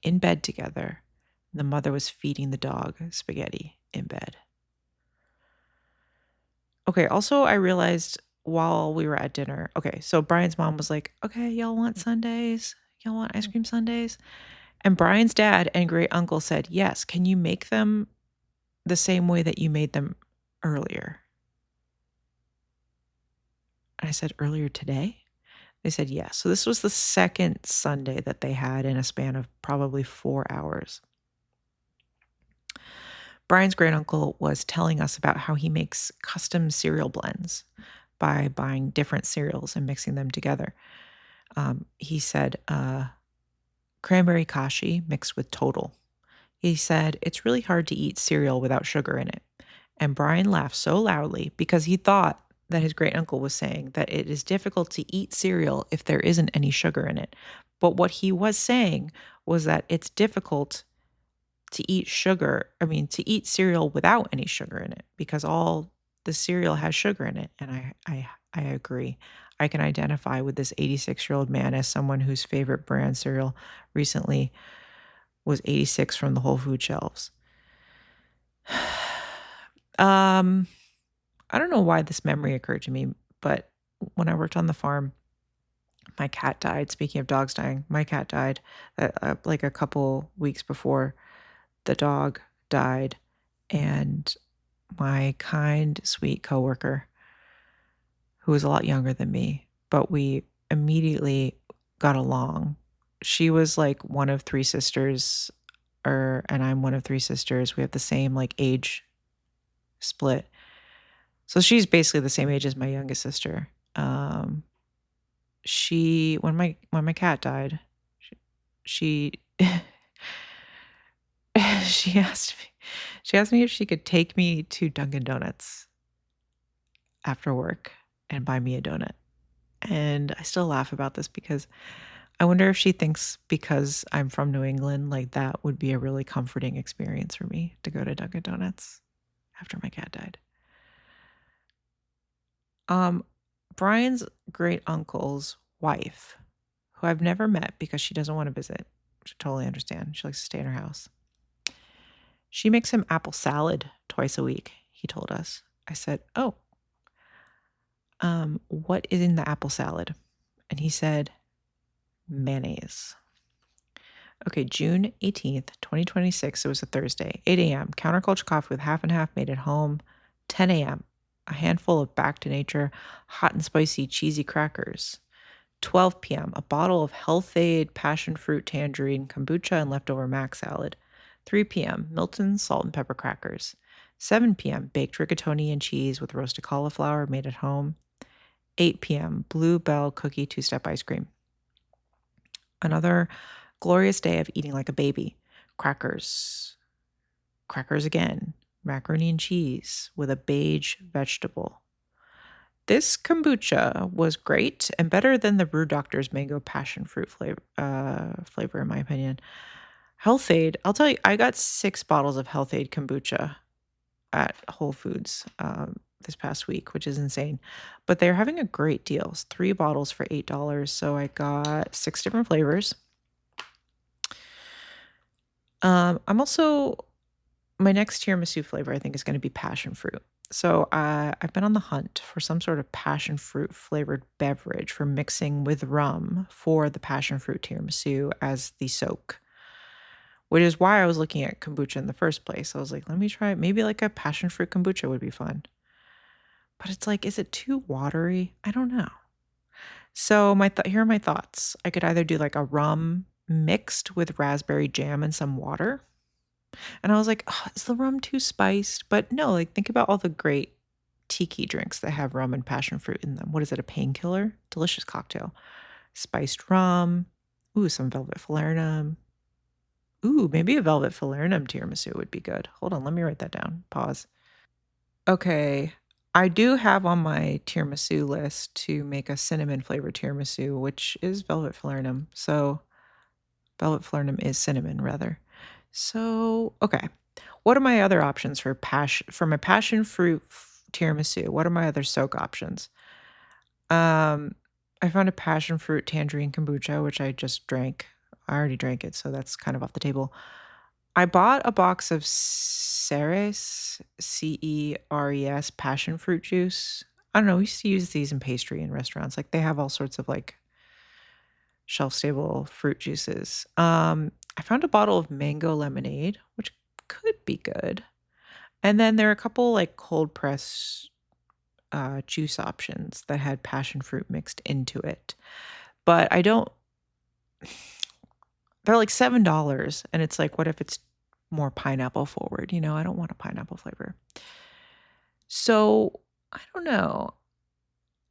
in bed together. The mother was feeding the dog spaghetti in bed. Okay, also I realized while we were at dinner, okay, so Brian's mom was like, "Okay, y'all want sundaes? Y'all want ice cream sundaes?" And Brian's dad and great uncle said, "Yes, can you make them the same way that you made them earlier?" And I said, "Earlier today?" They said yes. So this was the second Sunday that they had in a span of probably 4 hours. Brian's great uncle was telling us about how he makes custom cereal blends by buying different cereals and mixing them together. He said cranberry kashi mixed with total. He said it's really hard to eat cereal without sugar in it. And Brian laughed so loudly because he thought that his great uncle was saying that it is difficult to eat cereal if there isn't any sugar in it. But what he was saying was that it's difficult to eat to eat cereal without any sugar in it because all the cereal has sugar in it. And I agree. I can identify with this 86-year-old man as someone whose favorite brand cereal recently was 86 from the Whole Food shelves. I don't know why this memory occurred to me, but when I worked on the farm, my cat died. Speaking of dogs dying, my cat died like a couple weeks before the dog died. And my kind, sweet coworker, who was a lot younger than me, but we immediately got along. She was like one of three sisters, and I'm one of three sisters. We have the same like age split. So she's basically the same age as my youngest sister. She when my cat died, she she asked me if she could take me to Dunkin' Donuts after work and buy me a donut. And I still laugh about this because I wonder if she thinks because I'm from New England, like that would be a really comforting experience for me to go to Dunkin' Donuts after my cat died. Brian's great uncle's wife, who I've never met because she doesn't want to visit, which I totally understand. She likes to stay in her house. She makes him apple salad twice a week, he told us. I said, "Oh, what is in the apple salad?" And he said, mayonnaise. Okay, June 18th, 2026. It was a Thursday, 8 a.m. Counterculture coffee with half and half made at home. 10 a.m. A handful of back to nature, hot and spicy cheesy crackers. 12 p.m. A bottle of Health Aid passion fruit tangerine kombucha and leftover mac salad. 3 p.m. Milton salt and pepper crackers. 7 p.m. Baked rigatoni and cheese with roasted cauliflower made at home. 8 p.m. Blue Bell cookie two-step ice cream. Another glorious day of eating like a baby. Crackers. Crackers again. Macaroni and cheese with a beige vegetable. This kombucha was great and better than the Brew Doctor's mango passion fruit flavor, in my opinion. Health Aid, I'll tell you, I got 6 bottles of Health Aid kombucha at Whole Foods this past week, which is insane. But they're having a great deal. It's 3 bottles for $8. So I got 6 different flavors. I'm also, my next tiramisu flavor, I think, is going to be passion fruit. So I've been on the hunt for some sort of passion fruit flavored beverage for mixing with rum for the passion fruit tiramisu as the soak, which is why I was looking at kombucha in the first place. I was like, let me try it. Maybe like a passion fruit kombucha would be fun. But it's like, is it too watery? I don't know. So here are my thoughts. I could either do like a rum mixed with raspberry jam and some water. And I was like, oh, is the rum too spiced? But no, like think about all the great tiki drinks that have rum and passion fruit in them. What is it, a painkiller? Delicious cocktail. Spiced rum. Ooh, some velvet falernum. Ooh, maybe a velvet falernum tiramisu would be good. Hold on, let me write that down. Pause. Okay. I do have on my tiramisu list to make a cinnamon flavored tiramisu, which is velvet falernum. So velvet falernum is cinnamon rather. So, okay. What are my other options for my passion fruit tiramisu? What are my other soak options? I found a passion fruit tangerine kombucha, which I just drank. I already drank it, so that's kind of off the table. I bought a box of Ceres, Ceres, passion fruit juice. I don't know. We used to use these in pastry in restaurants. Like they have all sorts of like shelf stable fruit juices. I found a bottle of mango lemonade, which could be good. And then there are a couple like cold press juice options that had passion fruit mixed into it. but I don't they're like $7, and it's like, what if it's more pineapple forward? I don't want a pineapple flavor. So, I don't know.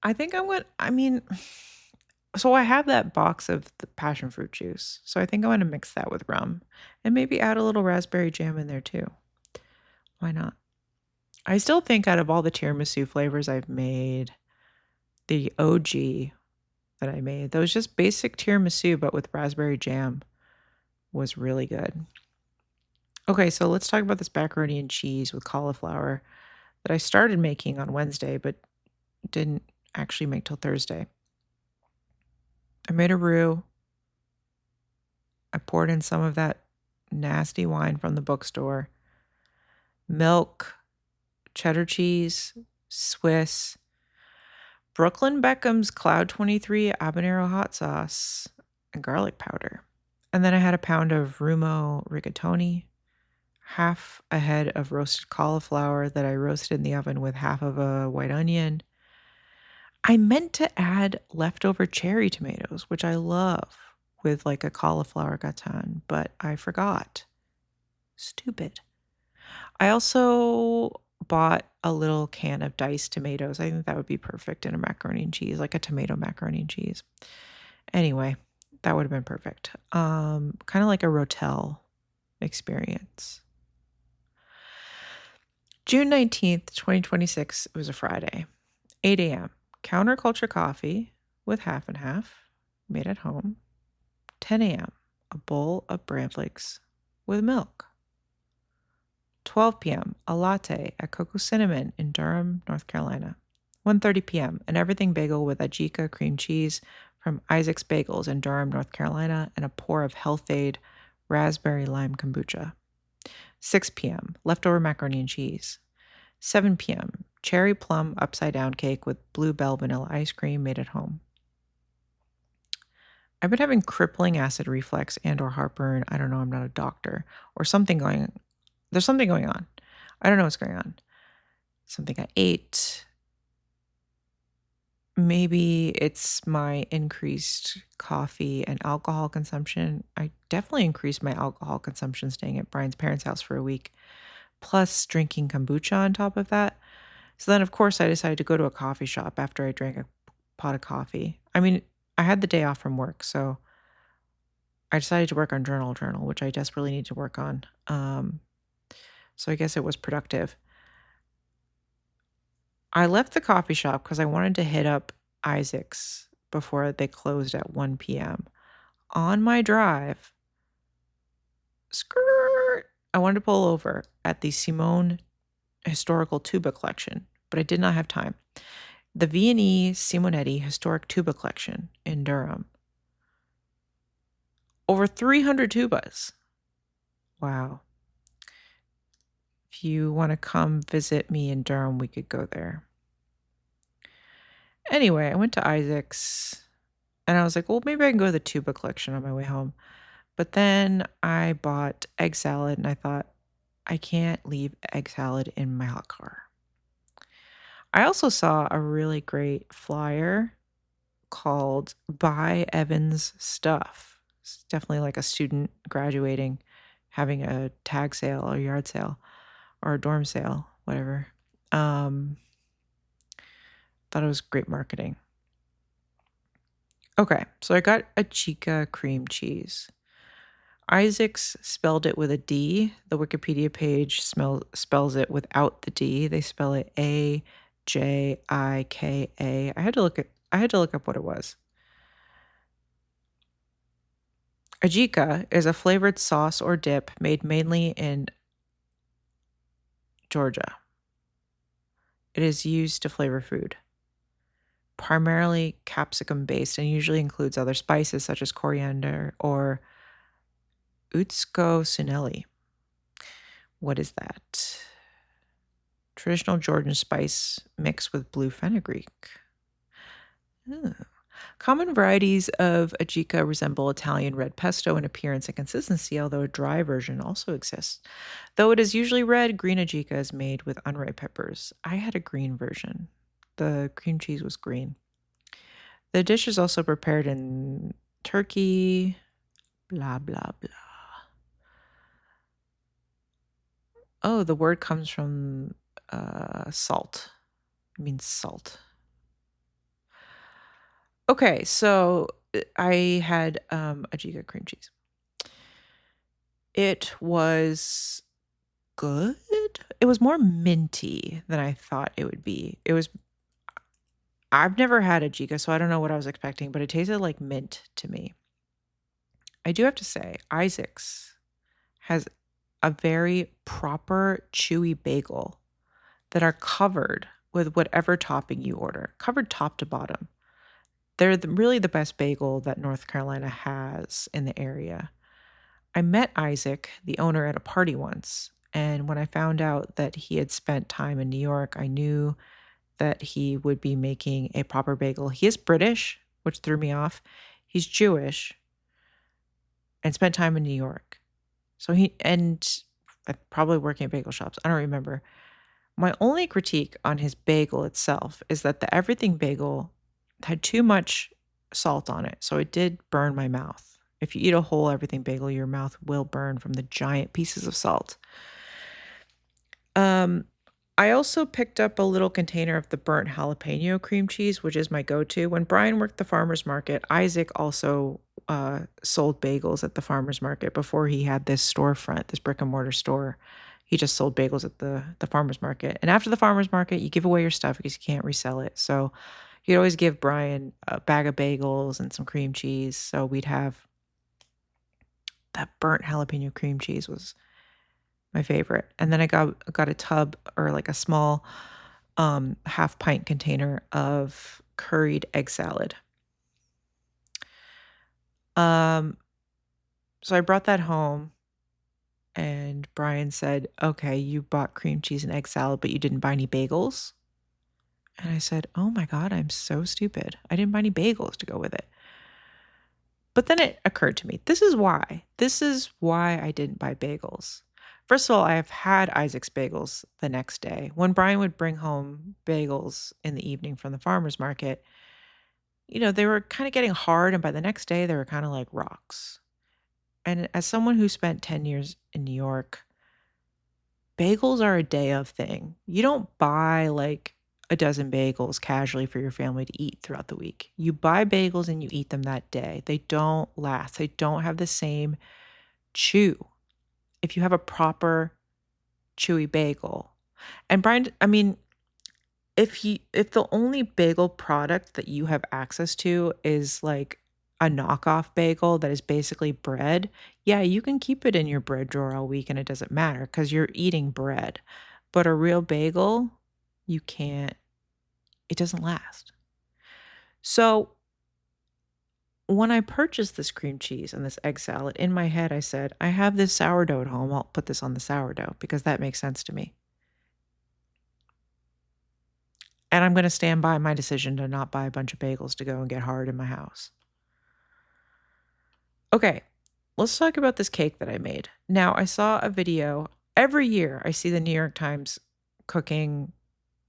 I think I mean, so I have that box of the passion fruit juice. So I think I want to mix that with rum and maybe add a little raspberry jam in there too. Why not? I still think out of all the tiramisu flavors I've made, the OG that I made, that was just basic tiramisu but with raspberry jam, was really good. Okay, so let's talk about this macaroni and cheese with cauliflower that I started making on Wednesday but didn't actually make till Thursday. I made a roux. I poured in some of that nasty wine from the bookstore, milk, cheddar cheese, Swiss, Brooklyn Beckham's Cloud 23 habanero hot sauce, and garlic powder. And then I had a pound of Rumo rigatoni, half a head of roasted cauliflower that I roasted in the oven with half of a white onion. I meant to add leftover cherry tomatoes, which I love, with like a cauliflower gratin, but I forgot. Stupid. I also bought a little can of diced tomatoes. I think that would be perfect in a macaroni and cheese, like a tomato macaroni and cheese. Anyway, that would have been perfect. Kind of like a Rotel experience. June 19th, 2026, it was a Friday. 8 a.m. Counterculture coffee with half and half, made at home. 10 a.m. A bowl of bran flakes with milk. 12 p.m. a latte at Cocoa Cinnamon in Durham, North Carolina. 1:30 p.m. an everything bagel with adjika cream cheese from Isaac's Bagels in Durham, North Carolina, and a pour of Health-Aid raspberry lime kombucha. 6 p.m. leftover macaroni and cheese. 7 p.m. cherry plum upside down cake with bluebell vanilla ice cream made at home. I've been having crippling acid reflux and or heartburn. I don't know, I'm not a doctor. Or something going There's something going on. I don't know what's going on. Something I ate. Maybe it's my increased coffee and alcohol consumption. I definitely increased my alcohol consumption staying at Brian's parents' house for a week, plus drinking kombucha on top of that. So then, of course, I decided to go to a coffee shop after I drank a pot of coffee. I mean, I had the day off from work, so I decided to work on journal, which I desperately need to work on. So I guess it was productive. I left the coffee shop because I wanted to hit up Isaac's before they closed at 1 p.m. On my drive, skirt, I wanted to pull over at the Simone Historical Tuba Collection, but I did not have time. The V&E Simonetti Historic Tuba Collection in Durham. Over 300 tubas. Wow. If you want to come visit me in Durham, we could go there. Anyway, I went to Isaac's and I was like, well, maybe I can go to the tuba collection on my way home. But then I bought egg salad and I thought, I can't leave egg salad in my hot car. I also saw a really great flyer called Buy Evan's Stuff. It's definitely like a student graduating, having a tag sale or yard sale or a dorm sale, whatever. Thought it was great marketing. Okay, so I got adjika cream cheese. Isaac's spelled it with a D. The Wikipedia page spells it without the D. They spell it Ajika. I had to look up what it was. Adjika is a flavored sauce or dip made mainly in Georgia. It is used to flavor food, primarily capsicum based, and usually includes other spices such as coriander or Utsko Suneli. What is that? Traditional Georgian spice mixed with blue fenugreek. Ooh. Common varieties of adjika resemble Italian red pesto in appearance and consistency, although a dry version also exists. Though it is usually red, green adjika is made with unripe peppers. I had a green version. The cream cheese was green. The dish is also prepared in Turkey, blah, blah, blah. Oh, the word comes from salt. It means salt. Okay, so I had adjika cream cheese. It was good. It was more minty than I thought it would be. I've never had adjika, so I don't know what I was expecting, but it tasted like mint to me. I do have to say, Isaac's has a very proper chewy bagel that are covered with whatever topping you order, covered top to bottom. They're really the best bagel that North Carolina has in the area. I met Isaac, the owner, at a party once. And when I found out that he had spent time in New York, I knew that he would be making a proper bagel. He is British, which threw me off. He's Jewish and spent time in New York. So probably working at bagel shops. I don't remember. My only critique on his bagel itself is that the everything bagel had too much salt on it. So it did burn my mouth. If you eat a whole everything bagel, your mouth will burn from the giant pieces of salt. I also picked up a little container of the burnt jalapeno cream cheese, which is my go-to. When Brian worked the farmer's market, Isaac also sold bagels at the farmer's market before he had this storefront, this brick and mortar store. He just sold bagels at the farmer's market. And after the farmer's market, you give away your stuff because you can't resell it. So he'd always give Brian a bag of bagels and some cream cheese. So we'd have that burnt jalapeno cream cheese was my favorite. And then I got a tub or like a small half pint container of curried egg salad. So I brought that home and Brian said, "Okay, you bought cream cheese and egg salad, but you didn't buy any bagels?" And I said, "Oh my God, I'm so stupid. I didn't buy any bagels to go with it." But then it occurred to me, this is why. This is why I didn't buy bagels. First of all, I have had Isaac's bagels the next day. When Brian would bring home bagels in the evening from the farmer's market, they were kind of getting hard. And by the next day, they were kind of like rocks. And as someone who spent 10 years in New York, bagels are a day of thing. You don't buy like a dozen bagels casually for your family to eat throughout the week. You buy bagels and you eat them that day. They don't last. They don't have the same chew. If you have a proper chewy bagel. And Brian, I mean, if the only bagel product that you have access to is like a knockoff bagel that is basically bread, yeah, you can keep it in your bread drawer all week and it doesn't matter because you're eating bread. But a real bagel, you can't, it doesn't last. So when I purchased this cream cheese and this egg salad, in my head, I said, I have this sourdough at home. I'll put this on the sourdough because that makes sense to me. And I'm going to stand by my decision to not buy a bunch of bagels to go and get hard in my house. Okay, let's talk about this cake that I made. Now, I saw a video. Every year, I see the New York Times cooking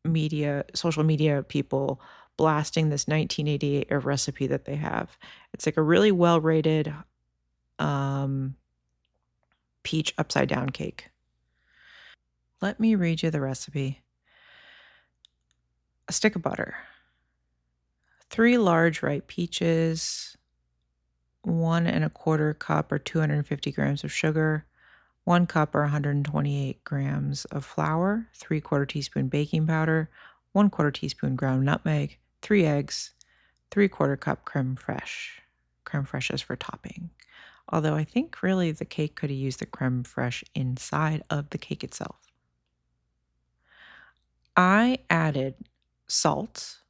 media, social media people blasting this 1988 recipe that they have. It's like a really well-rated peach upside down cake. Let me read you the recipe. A stick of butter, 3 large ripe peaches, 1 1/4 cup or 250 grams of sugar, 1 cup or 128 grams of flour, 3/4 teaspoon baking powder, 1/4 teaspoon ground nutmeg, 3 eggs, 3/4 cup creme fraiche. Creme fraiche is for topping. Although I think really the cake could have used the creme fraiche inside of the cake itself. I added salt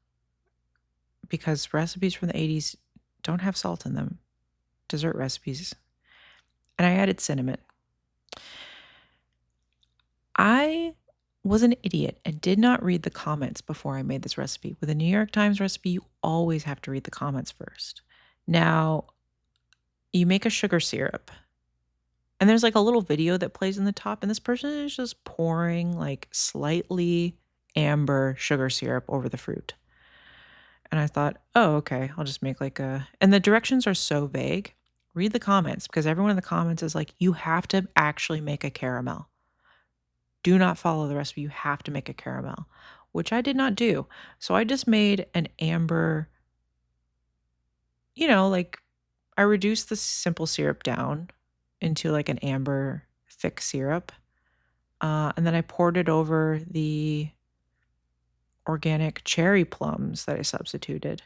because recipes from the 80s don't have salt in them, dessert recipes. And I added cinnamon. I was an idiot and did not read the comments before I made this recipe. With a New York Times recipe, you always have to read the comments first. Now, you make a sugar syrup. And there's like a little video that plays in the top, and this person is just pouring like slightly amber sugar syrup over the fruit. And I thought, oh, okay, I'll just make like a, and the directions are so vague. Read the comments because everyone in the comments is like, you have to actually make a caramel. Do not follow the recipe. You have to make a caramel, which I did not do. So I just made an amber, like I reduced the simple syrup down into like an amber thick syrup. And then I poured it over the organic cherry plums that I substituted.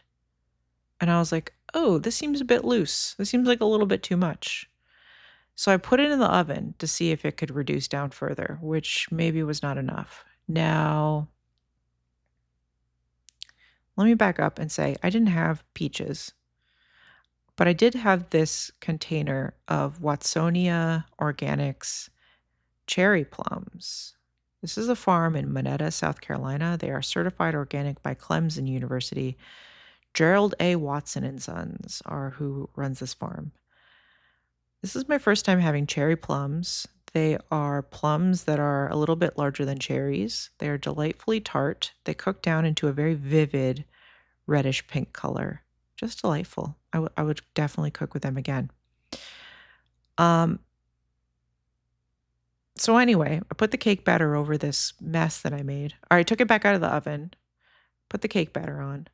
And I was like, oh, this seems a bit loose. This seems like a little bit too much. So I put it in the oven to see if it could reduce down further, which maybe was not enough. Now, let me back up and say I didn't have peaches, but I did have this container of Watsonia Organics cherry plums. This is a farm in Monetta, South Carolina. They are certified organic by Clemson University. Gerald A. Watson and Sons are who runs this farm. This is my first time having cherry plums. They are plums that are a little bit larger than cherries. They are delightfully tart. They cook down into a very vivid reddish pink color. Just delightful. I would definitely cook with them again. So anyway, I put the cake batter over this mess that I made. All right, I took it back out of the oven, put the cake batter on,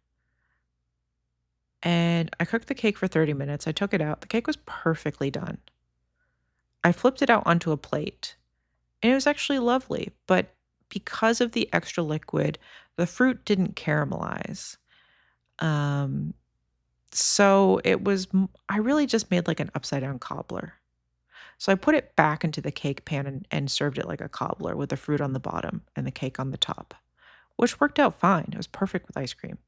and I cooked the cake for 30 minutes. I took it out. The cake was perfectly done. I flipped it out onto a plate, and it was actually lovely, but because of the extra liquid, the fruit didn't caramelize. So I really just made like an upside down cobbler. So I put it back into the cake pan and served it like a cobbler with the fruit on the bottom and the cake on the top, which worked out fine. It was perfect with ice cream.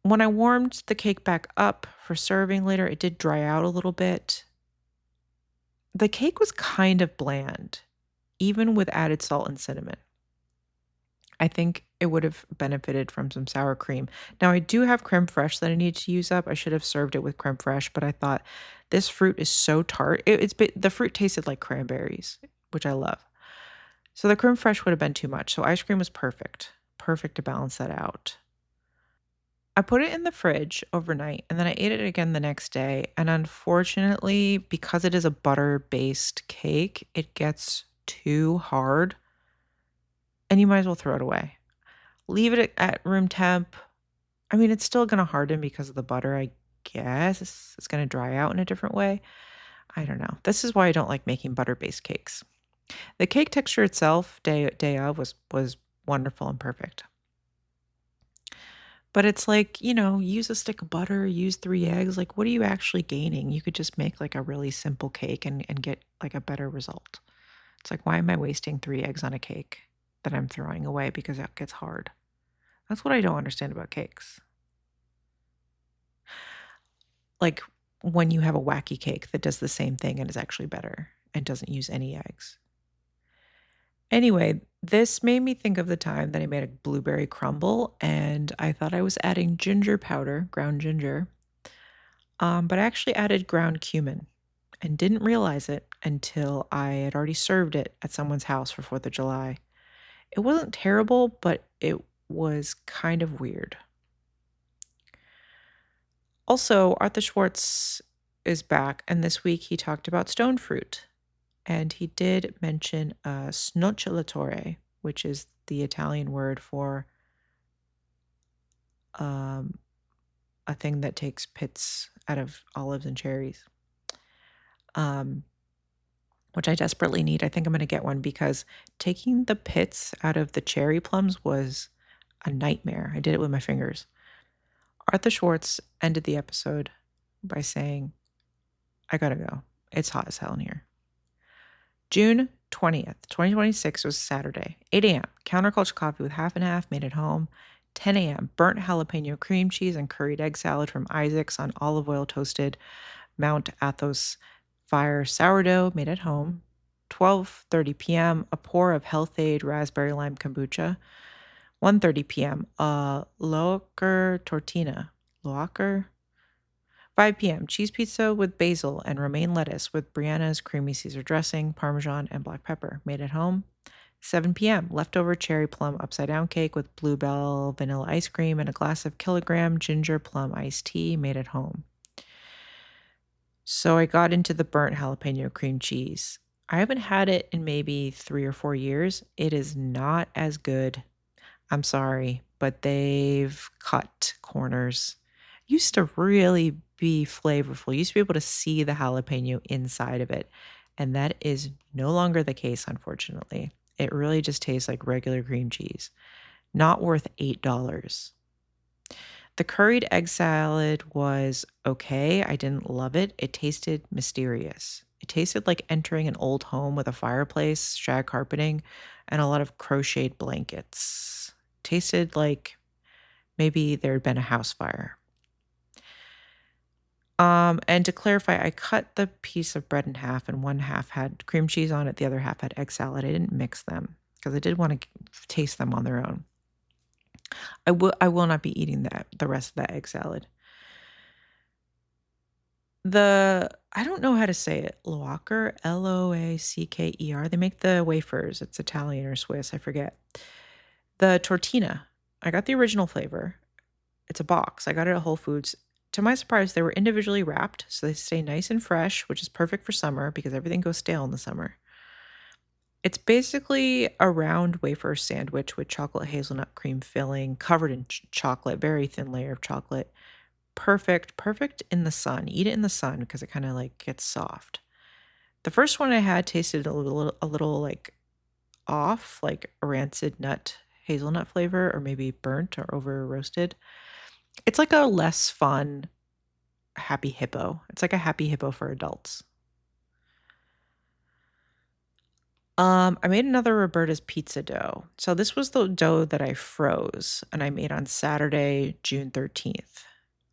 When I warmed the cake back up for serving later, it did dry out a little bit. The cake was kind of bland, even with added salt and cinnamon. I think it would have benefited from some sour cream. Now, I do have creme fraiche that I need to use up. I should have served it with creme fraiche, but I thought this fruit is so tart. The fruit tasted like cranberries, which I love. So the creme fraiche would have been too much. So ice cream was perfect, perfect to balance that out. I put it in the fridge overnight and then I ate it again the next day. And unfortunately, because it is a butter-based cake, it gets too hard and you might as well throw it away. Leave it at room temp. I mean, it's still going to harden because of the butter, I guess. It's going to dry out in a different way. I don't know. This is why I don't like making butter-based cakes. The cake texture itself, day of, was wonderful and perfect. But it's like, use a stick of butter, use 3 eggs. Like, what are you actually gaining? You could just make like a really simple cake and get like a better result. It's like, why am I wasting 3 eggs on a cake that I'm throwing away because it gets hard? That's what I don't understand about cakes. Like when you have a wacky cake that does the same thing and is actually better and doesn't use any eggs. Anyway, this made me think of the time that I made a blueberry crumble and I thought I was adding ginger powder, ground ginger, but I actually added ground cumin and didn't realize it until I had already served it at someone's house for 4th of July. It wasn't terrible, but it was kind of weird. Also, Arthur Schwartz is back, and this week he talked about stone fruit. And he did mention snocciolatore, which is the Italian word for a thing that takes pits out of olives and cherries, which I desperately need. I think I'm going to get one because taking the pits out of the cherry plums was a nightmare. I did it with my fingers. Arthur Schwartz ended the episode by saying, I gotta go. It's hot as hell in here. June 20th, 2026 was Saturday, 8 a.m. Counterculture coffee with half and half made at home. 10 a.m. Burnt jalapeno cream cheese and curried egg salad from Isaac's on olive oil toasted Mount Athos fire sourdough made at home. 12:30 p.m. A pour of Health Aid raspberry lime kombucha. 1:30 p.m. Loacker tortina. Loacker? 5 p.m. Cheese pizza with basil and romaine lettuce with Brianna's creamy Caesar dressing, Parmesan, and black pepper made at home. 7 p.m., leftover cherry plum upside down cake with bluebell vanilla ice cream and a glass of kilogram ginger plum iced tea made at home. So I got into the burnt jalapeno cream cheese. I haven't had it in maybe 3 or 4 years. It is not as good. I'm sorry, but they've cut corners. Used to really be flavorful. Used to be able to see the jalapeno inside of it. And that is no longer the case, unfortunately. It really just tastes like regular cream cheese. Not worth $8. The curried egg salad was okay. I didn't love it. It tasted mysterious. It tasted like entering an old home with a fireplace, shag carpeting, and a lot of crocheted blankets. Tasted like maybe there had been a house fire. And to clarify, I cut the piece of bread in half, and one half had cream cheese on it, the other half had egg salad. I didn't mix them because I did want to taste them on their own. I will not be eating the rest of that egg salad. I don't know how to say it. Loacker, Loacker. They make the wafers. It's Italian or Swiss, I forget. The tortina. I got the original flavor. It's a box. I got it at Whole Foods. To my surprise, they were individually wrapped, so they stay nice and fresh, which is perfect for summer because everything goes stale in the summer. It's basically a round wafer sandwich with chocolate hazelnut cream filling, covered in chocolate, very thin layer of chocolate. Perfect in the sun. Eat it in the sun because it kind of like gets soft. The first one I had tasted a little like off, like a rancid nut hazelnut flavor, or maybe burnt or over roasted. It's like a less fun Happy Hippo. It's like a Happy Hippo for adults. I made another Roberta's pizza dough. So this was the dough that I froze and I made on Saturday, June 13th.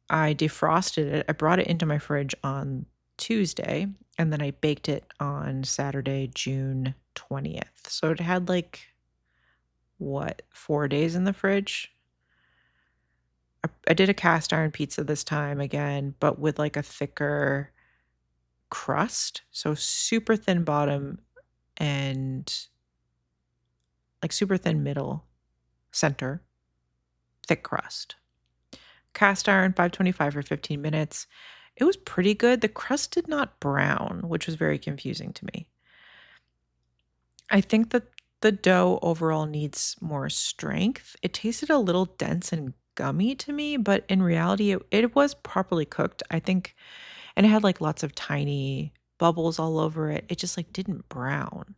I defrosted it. I brought it into my fridge on Tuesday, and then I baked it on Saturday, June 20th. So it had like, what, 4 days in the fridge? I did a cast iron pizza this time again, but with like a thicker crust. So super thin bottom and like super thin middle, center, thick crust. Cast iron, 525 for 15 minutes. It was pretty good. The crust did not brown, which was very confusing to me. I think that the dough overall needs more strength. It tasted a little dense and gummy to me, but in reality, it was properly cooked. I think, and it had like lots of tiny bubbles all over it. It just like didn't brown.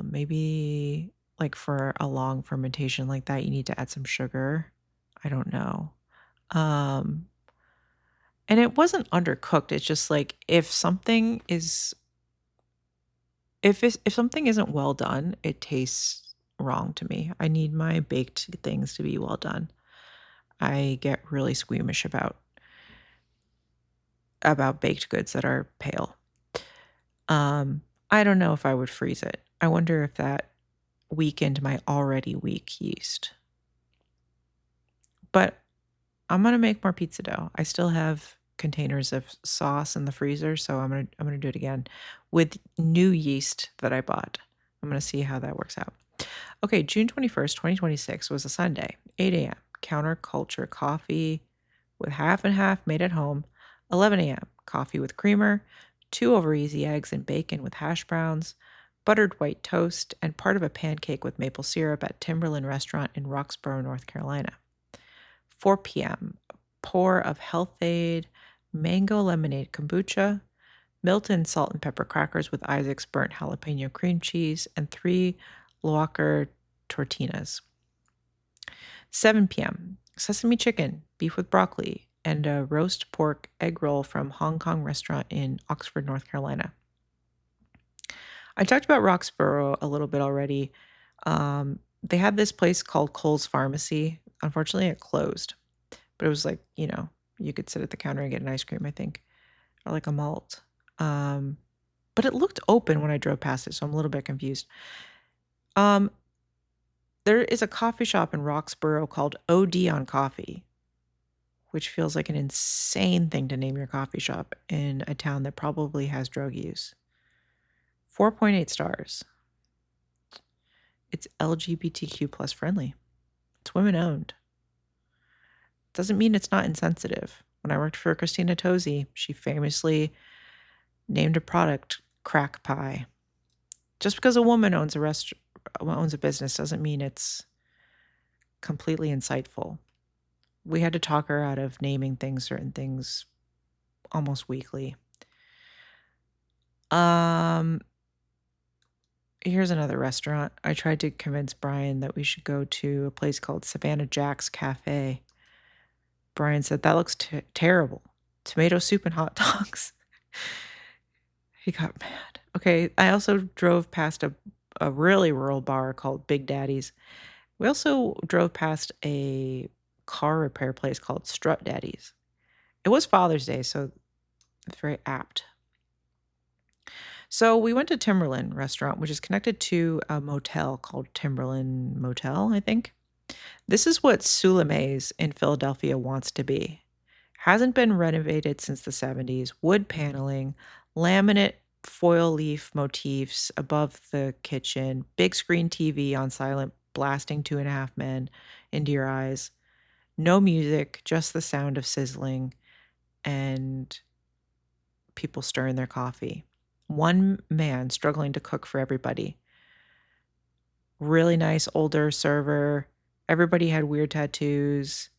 Maybe like for a long fermentation like that, you need to add some sugar. I don't know. Um, and it wasn't undercooked. It's just like if something isn't well done, it tastes wrong to me. I need my baked things to be well done. I get really squeamish about baked goods that are pale. I don't know if I would freeze it. I wonder if that weakened my already weak yeast. But I'm gonna make more pizza dough. I still have containers of sauce in the freezer, so I'm gonna do it again with new yeast that I bought. I'm gonna see how that works out. Okay, June 21st, 2026 was a Sunday, 8 a.m. Counterculture coffee with half and half made at home. 11 a.m. Coffee with creamer, 2 over easy eggs and bacon with hash browns, buttered white toast, and part of a pancake with maple syrup at Timberland Restaurant in Roxborough, North Carolina. 4 p.m. Pour of Health-Ade mango lemonade kombucha, Milton salt and pepper crackers with Isaac's burnt jalapeno cream cheese, and 3 Loacker tortinas. 7 p.m. Sesame chicken, beef with broccoli, and a roast pork egg roll from Hong Kong restaurant in Oxford, North Carolina. I talked about Roxborough a little bit already. They had this place called Cole's Pharmacy. Unfortunately, it closed, but it was like, you could sit at the counter and get an ice cream, I think, or like a malt. But it looked open when I drove past it, so I'm a little bit confused. There is a coffee shop in Roxborough called OD on Coffee, which feels like an insane thing to name your coffee shop in a town that probably has drug use. 4.8 stars. It's LGBTQ plus friendly. It's women owned. Doesn't mean it's not insensitive. When I worked for Christina Tosi, she famously named a product crack pie. Just because a woman owns a business doesn't mean it's completely insightful. We had to talk her out of naming certain things almost weekly. Here's another restaurant. I tried to convince Brian that we should go to a place called Savannah Jack's Cafe. Brian said, that looks terrible. Tomato soup and hot dogs. He got mad. Okay, I also drove past a really rural bar called Big Daddy's. We also drove past a car repair place called Strut Daddy's. It was Father's Day, so it's very apt. So we went to Timberland Restaurant, which is connected to a motel called Timberland Motel, I think. This is what Suleme's in Philadelphia wants to be. Hasn't been renovated since the 70s. Wood paneling, laminate foil leaf motifs above the kitchen, big screen TV on silent, blasting 2.5 Men into your eyes. No music, just the sound of sizzling and people stirring their coffee. One man struggling to cook for everybody. Really nice older server. Everybody had weird tattoos.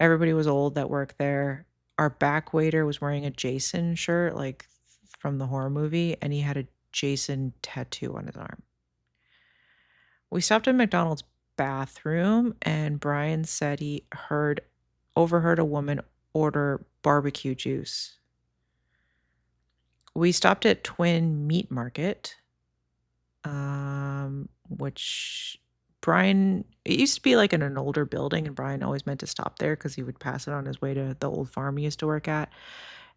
Everybody was old that worked there. Our back waiter was wearing a Jason shirt, like from the horror movie, and he had a Jason tattoo on his arm. We stopped at McDonald's bathroom, and Brian said he overheard a woman order barbecue juice. We stopped at Twin Meat Market, which it used to be like in an older building, and Brian always meant to stop there because he would pass it on his way to the old farm he used to work at.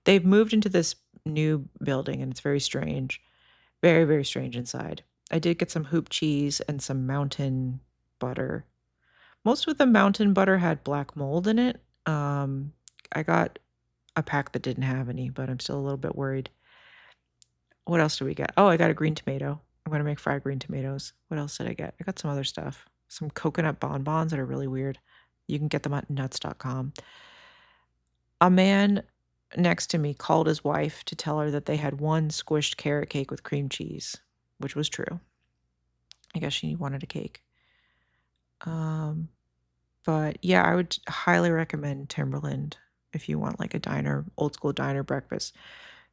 They've moved into this new building, and it's very strange. Very, very strange inside. I did get some hoop cheese and some mountain butter. Most of the mountain butter had black mold in it. I got a pack that didn't have any, but I'm still a little bit worried. What else did we get? Oh, I got a green tomato. I'm going to make fried green tomatoes. What else did I get? I got some other stuff. Some coconut bonbons that are really weird. You can get them at nuts.com. A man next to me called his wife to tell her that they had one squished carrot cake with cream cheese, which was true. I guess she wanted a cake. But yeah, I would highly recommend Timberland if you want like a diner, old school diner breakfast.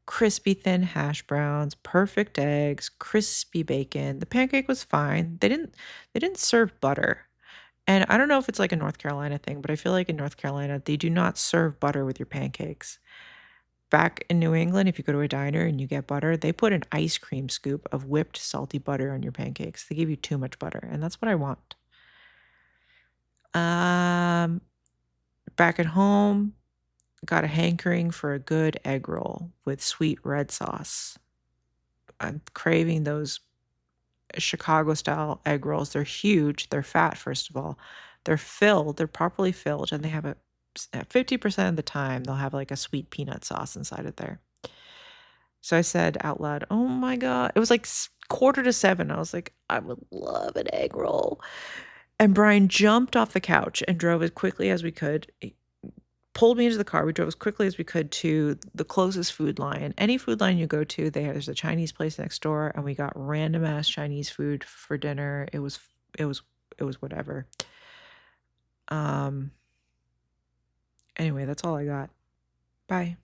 Crispy thin hash browns, perfect eggs, crispy bacon. The pancake was fine. They didn't serve butter. And I don't know if it's like a North Carolina thing, but I feel like in North Carolina they do not serve butter with your pancakes. Back in New England, if you go to a diner and you get butter, they put an ice cream scoop of whipped salty butter on your pancakes. They give you too much butter, and that's what I want. Back at home, got a hankering for a good egg roll with sweet red sauce. I'm craving those Chicago style egg rolls. They're huge. They're fat, first of all. They're filled. They're properly filled, and they have 50% of the time they'll have like a sweet peanut sauce inside of there. So I said out loud, "Oh my God." It was like 6:45. I was like, "I would love an egg roll." And Brian jumped off the couch and drove as quickly as we could. He pulled me into the car. We drove as quickly as we could to the closest food line. Any food line you go to, there's a Chinese place next door, and we got random ass Chinese food for dinner. It was whatever. Anyway, that's all I got. Bye.